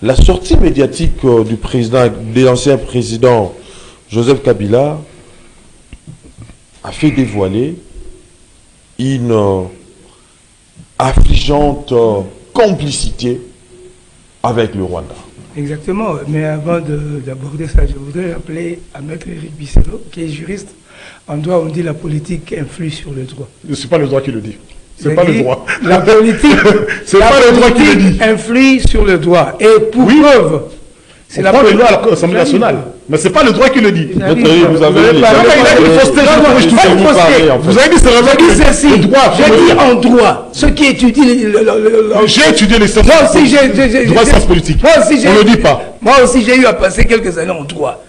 la sortie médiatique du président, de l'ancien président Joseph Kabila a fait dévoiler une affligeante complicité avec le Rwanda. Exactement, mais avant d'aborder ça, je voudrais rappeler à Maître Éric Bisselo, qui est juriste. En droit, on dit la politique influe sur le droit. Ce n'est pas le droit qui le dit. C'est pas le droit. La politique, c'est pas le droit qui le dit. Influe sur le droit. Et pour preuve, c'est la loi à l'Assemblée nationale. Mais c'est pas le droit qui le dit. Vous avez dit. Vous avez dit c'est le droit. J'ai dit en droit. Ceux qui étudient j'ai étudié les sciences. Moi aussi, droit sciences politiques. On ne le dit pas. Moi aussi, j'ai eu à passer quelques années en droit.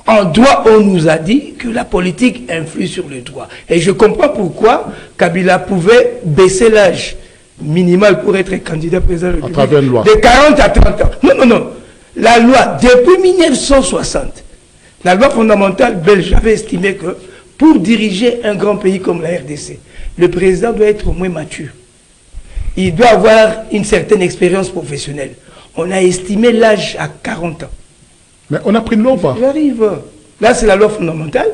En droit, on nous a dit que la politique influe sur le droit. Et je comprends pourquoi Kabila pouvait baisser l'âge minimal pour être candidat président de la République. À travers une loi. De 40 à 30 ans. Non, non, non. La loi, depuis 1960, la loi fondamentale belge avait estimé que pour diriger un grand pays comme la RDC, le président doit être au moins mature. Il doit avoir une certaine expérience professionnelle. On a estimé l'âge à 40 ans. Mais on a pris une loi ou pas? J'arrive. Là, c'est la loi fondamentale.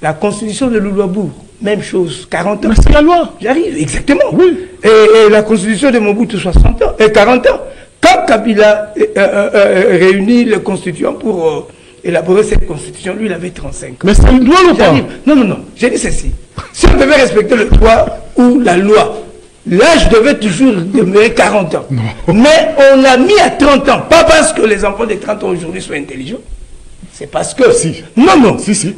La constitution de Louloabourg, même chose, 40 ans. Mais c'est la loi. J'arrive, exactement. Oui. Et la constitution de Mobutu, 60 ans, et 40 ans. Quand Kabila réunit les constituants pour élaborer cette constitution, lui, il avait 35 ans. Mais c'est une loi ou pas? Non, non, non. J'ai dit ceci. Si on devait respecter le droit ou la loi, l'âge devait toujours demeurer 40 ans. Non. Mais on l'a mis à 30 ans. Pas parce que les enfants de 30 ans aujourd'hui sont intelligents. C'est parce que... Si. Non, non. Si, si.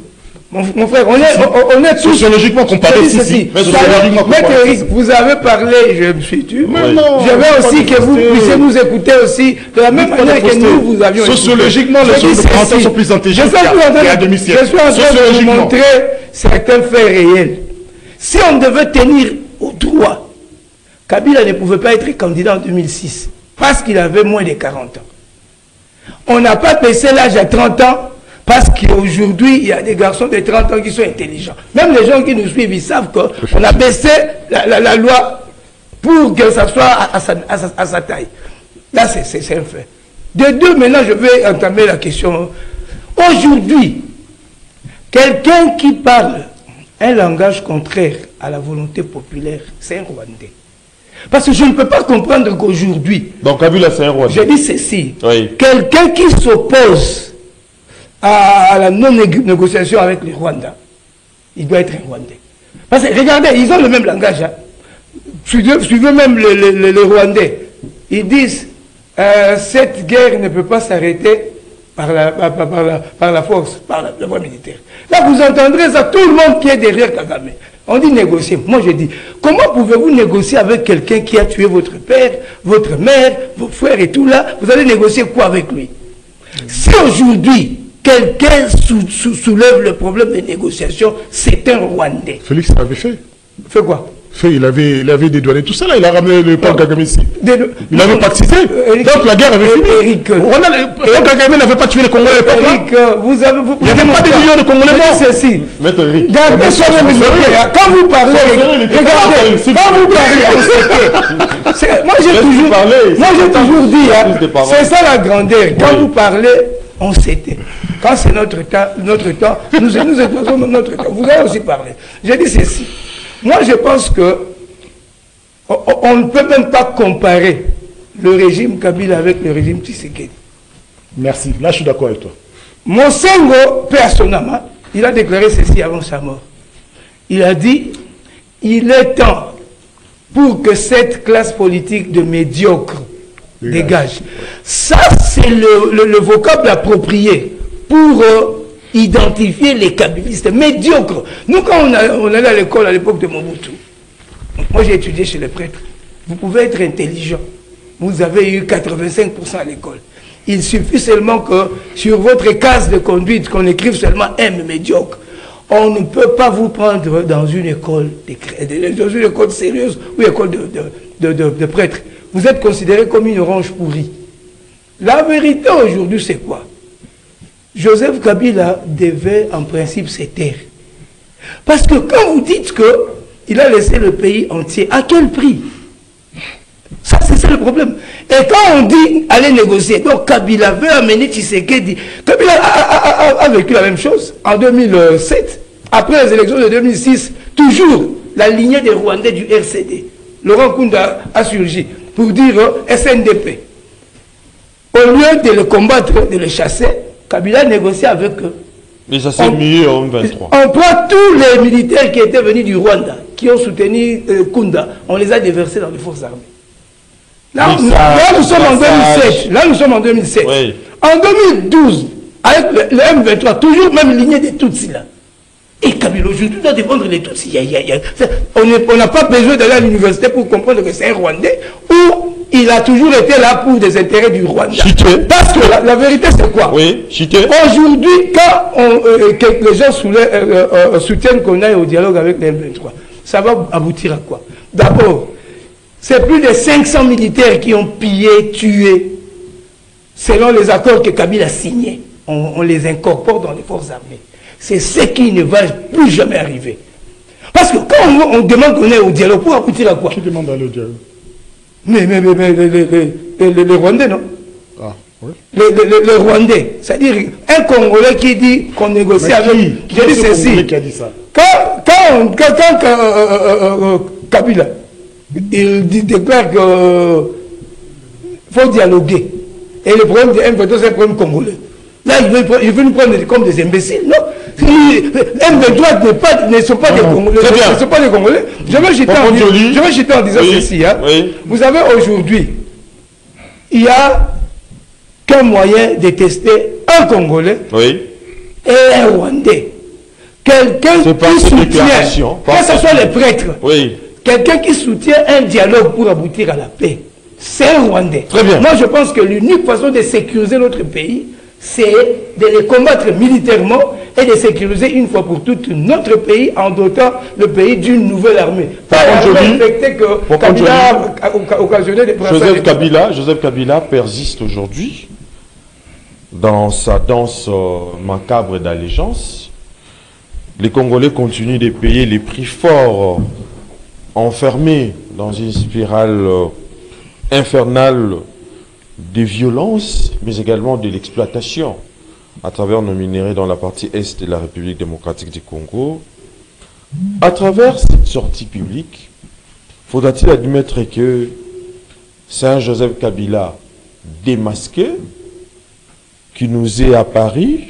Mon frère, on est tous... Sociologiquement comparé, si. Maître Éric, vous avez parlé, je me suis tué. Mais non. Je veux aussi que vous puissiez nous écouter aussi de la même manière que nous, vous avions Sociologiquement, les gens sont plus intelligents qu'il y a 2000 siècles. Je suis en train de vous montrer certains faits réels. Si on devait tenir au droit, Kabila ne pouvait pas être candidat en 2006 parce qu'il avait moins de 40 ans. On n'a pas baissé l'âge à 30 ans parce qu'aujourd'hui, il y a des garçons de 30 ans qui sont intelligents. Même les gens qui nous suivent, ils savent qu'on a baissé la loi pour que ça soit à sa taille. Là, c'est un fait. De deux, maintenant, je vais entamer la question. Aujourd'hui, quelqu'un qui parle un langage contraire à la volonté populaire, c'est un Rwandais. Parce que je ne peux pas comprendre qu'aujourd'hui... Donc Kabila, c'est un Rwandais. Je dis ceci. Oui. Quelqu'un qui s'oppose à la non-négociation avec le Rwanda, il doit être un Rwandais. Parce que regardez, ils ont le même langage. Hein. Suivez même les Rwandais. Ils disent, cette guerre ne peut pas s'arrêter par la force, par la voie militaire. Là, vous entendrez ça, tout le monde qui est derrière Kagame. On dit négocier. Moi, je dis, comment pouvez-vous négocier avec quelqu'un qui a tué votre père, votre mère, vos frères et tout là? Vous allez négocier quoi avec lui? Si aujourd'hui, quelqu'un soulève le problème des négociations, c'est un Rwandais. Félix l'avait fait. Fait quoi? Il avait dédouané tout ça là, il a ramené le Paul Kagame ici. Il avait participé. Donc la guerre avait fini. Paul Kagame n'avait pas tué les Congolais. Eric, il n'y avait pas des millions de Congolais morts. Ceci. Quand vous parlez, regardez, quand vous parlez, moi j'ai toujours dit, c'est ça la grandeur. Quand vous parlez, on s'était. Quand c'est notre temps, nous exposons notre temps. Vous allez aussi parler. J'ai dit ceci. Moi, je pense que on ne peut même pas comparer le régime Kabila avec le régime Tshisekedi. Merci. Là, je suis d'accord avec toi. Monsengo, personnellement, il a déclaré ceci avant sa mort. Il a dit, il est temps pour que cette classe politique de médiocre dégage. Ça, c'est le vocable approprié pour... identifier les kabylistes médiocres. Nous, quand on allait à l'école à l'époque de Mobutu, moi j'ai étudié chez les prêtres, vous pouvez être intelligent. Vous avez eu 85% à l'école. Il suffit seulement que sur votre case de conduite, qu'on écrive seulement M médiocre. On ne peut pas vous prendre dans une école sérieuse ou école de prêtres. Vous êtes considéré comme une orange pourrie. La vérité aujourd'hui, c'est quoi? Joseph Kabila devait en principe se taire. Parce que quand vous dites qu'il a laissé le pays entier, à quel prix? Ça, c'est ça le problème. Et quand on dit aller négocier, donc Kabila veut amener Tshisekedi. Kabila a vécu la même chose en 2007. Après les élections de 2006, toujours la lignée des Rwandais du RCD. Laurent Kunda a surgi pour dire SNDP. Au lieu de le combattre, de le chasser, Kabila négocié avec eux. Mais ça s'est mis en 23. On prend tous les militaires qui étaient venus du Rwanda, qui ont soutenu Kunda, on les a déversés dans les forces armées. Là, nous sommes en 2007. Là, nous sommes en 2007. Oui. En 2012, avec le M23, toujours même lignée des Tutsis là. Et Kabila aujourd'hui doit défendre les Tutsis. On n'a pas besoin d'aller à l'université pour comprendre que c'est un Rwandais ou il a toujours été là pour des intérêts du Rwanda. Parce que la vérité c'est quoi? Oui, aujourd'hui, quand les gens soutiennent qu'on aille au dialogue avec les M23, ça va aboutir à quoi? D'abord, c'est plus de 500 militaires qui ont pillé, tué, selon les accords que Kabila a signés. On les incorpore dans les forces armées. C'est ce qui ne va plus jamais arriver. Parce que quand on demande qu'on aille au dialogue, pour aboutir à quoi? Qui demande d'aller au dialogue? Mais les Rwandais, non? Ah, oui. Les Rwandais. C'est-à-dire, un Congolais qui dit qu'on négocie avec... Je dis ceci. Qui a dit ça? Quand Kabila, il déclare qu'il faut dialoguer. Et le problème de M23, c'est un problème congolais. Là, il veut nous prendre comme des imbéciles, non? M23 ne sont pas des Congolais. Ne sont pas des Congolais. Je vais jeter en disant ceci. Hein. Oui. Vous avez aujourd'hui, il n'y a qu'un moyen de tester un Congolais et un Rwandais. Quelqu'un qui soutient, que ce soit les prêtres, quelqu'un qui soutient un dialogue pour aboutir à la paix, c'est un Rwandais. Très bien. Moi, je pense que l'unique façon de sécuriser notre pays, c'est de les combattre militairement et de sécuriser une fois pour toutes notre pays en dotant le pays d'une nouvelle armée. Pas respecter que Kabila a occasionné des problèmes. Joseph Kabila persiste aujourd'hui dans sa danse macabre d'allégeance. Les Congolais continuent de payer les prix forts, enfermés dans une spirale infernale de violence, mais également de l'exploitation à travers nos minéraux dans la partie est de la République démocratique du Congo. À travers cette sortie publique, faudra-t-il admettre que c'est un Joseph Kabila démasqué qui nous est apparu.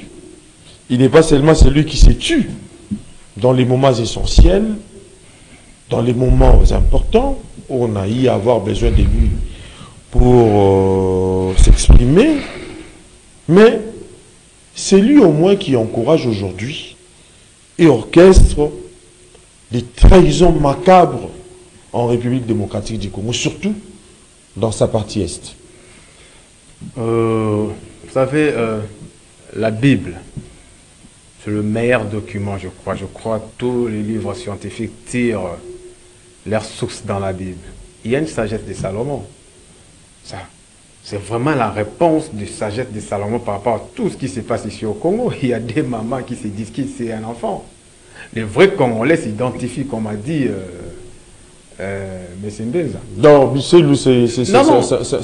Il n'est pas seulement celui qui se tue dans les moments essentiels, dans les moments importants, où on a eu à avoir besoin de lui pour s'exprimer, mais c'est lui au moins qui encourage aujourd'hui et orchestre des trahisons macabres en République démocratique du Congo, surtout dans sa partie est. Vous savez, la Bible, c'est le meilleur document, je crois. Je crois que tous les livres scientifiques tirent leur source dans la Bible. Il y a une sagesse de Salomon. Ça, c'est vraiment la réponse de sagesse de Salomon par rapport à tout ce qui se passe ici au Congo. Il y a des mamans qui se disent que c'est un enfant. Les vrais Congolais s'identifient, comme a dit Messimbeza. Non, Bisselo, c'est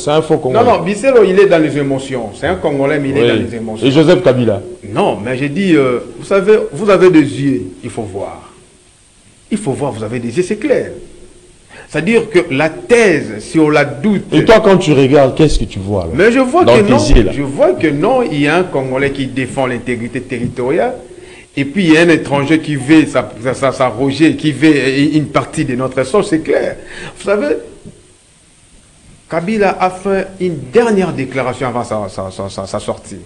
un faux Congolais. Non, Bisselo, il est dans les émotions. C'est un Congolais, mais il est dans les émotions. Et Joseph Kabila? Non, mais j'ai dit, vous savez, vous avez des yeux, il faut voir. Il faut voir, vous avez des yeux, c'est clair. C'est-à-dire que la thèse, si on la doute... Et toi, quand tu regardes, qu'est-ce que tu vois là? Mais je vois que non. Yeux, je vois que non, il y a un Congolais qui défend l'intégrité territoriale. Et puis, il y a un étranger qui veut s'arroger, qui veut une partie de notre sol, c'est clair. Vous savez, Kabila a fait une dernière déclaration avant sa sortie.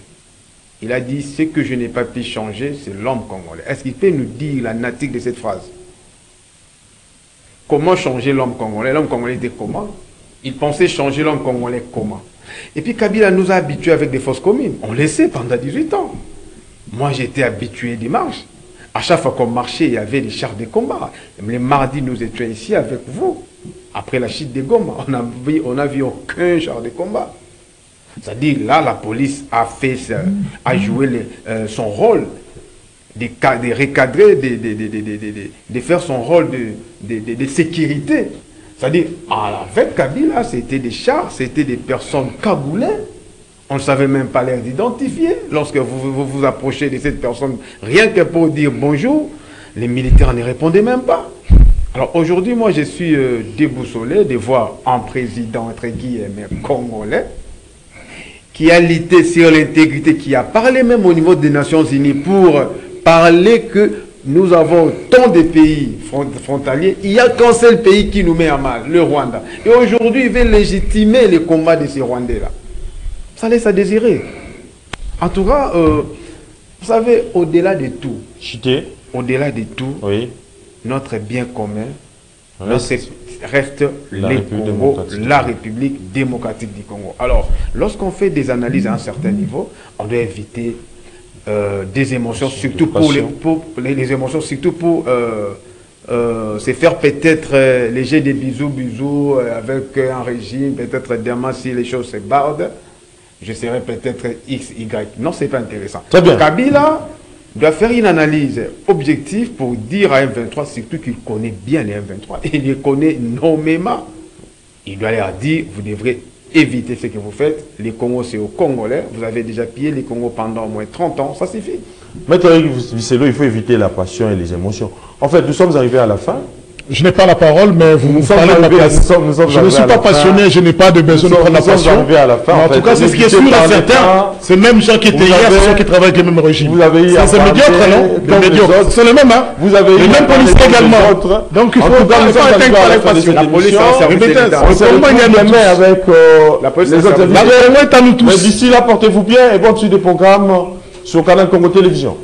Il a dit, ce que je n'ai pas pu changer, c'est l'homme congolais. Est-ce qu'il peut nous dire la nature de cette phrase? Comment changer l'homme congolais? L'homme congolais était comment? Il pensait changer l'homme congolais comment? Et puis Kabila nous a habitués avec des fausses communes. On le sait pendant 18 ans. Moi, j'étais habitué des marches. À chaque fois qu'on marchait, il y avait des chars de combat. Les mardis, nous étions ici avec vous. Après la chute de Goma, on n'a vu aucun char de combat. C'est-à-dire, là, la police a joué son rôle de recadrer, de faire son rôle de sécurité. C'est-à-dire, avec Kabila, c'était des chars, c'était des personnes cagoulées. On ne savait même pas les identifier. Lorsque vous vous approchez de cette personne, rien que pour dire bonjour, les militaires ne répondaient même pas. Alors aujourd'hui, moi, je suis déboussolé de voir un président, entre guillemets, congolais, qui a lutté sur l'intégrité, qui a parlé même au niveau des Nations Unies pour parler que nous avons tant de pays frontaliers, il n'y a qu'un seul pays qui nous met à mal, le Rwanda. Et aujourd'hui, il veut légitimer les combats de ces Rwandais-là. Ça laisse à désirer. En tout cas, vous savez, au-delà de tout, oui, notre bien commun reste la République démocratique du Congo. Alors, lorsqu'on fait des analyses à un certain niveau, on doit éviter des émotions, surtout pour les émotions, surtout pour se faire peut-être les jets de bisous avec un régime, peut-être demain si les choses se bardent, je serai peut-être X, Y. Non, c'est pas intéressant. Très bien. Kabila doit faire une analyse objective pour dire à M23, surtout qu'il connaît bien les M23, il les connaît nommément. Il doit leur dire, vous devrez éviter ce que vous faites. Les Congos, c'est aux Congolais. Vous avez déjà pillé les Congos pendant au moins 30 ans, ça suffit. Maître Bisselo, il faut éviter la passion et les émotions. En fait, nous sommes arrivés à la fin. Je n'ai pas la parole, mais vous me parlez de la place. Je ne suis pas passionné, je n'ai pas de besoin de prendre la passion. En tout cas, c'est ce qui est sûr et certain. C'est les mêmes gens qui étaient hier, c'est ceux qui travaillent avec le même régime. C'est médiocre, non? C'est le même, hein? Vous avez les mêmes policiers également. Donc il faut pas éteindre la passion. La police, c'est avec la police, les autres. La réalité à nous tous. Mais d'ici là, portez-vous bien et bonne suite des programmes sur Canal Congo Télévision.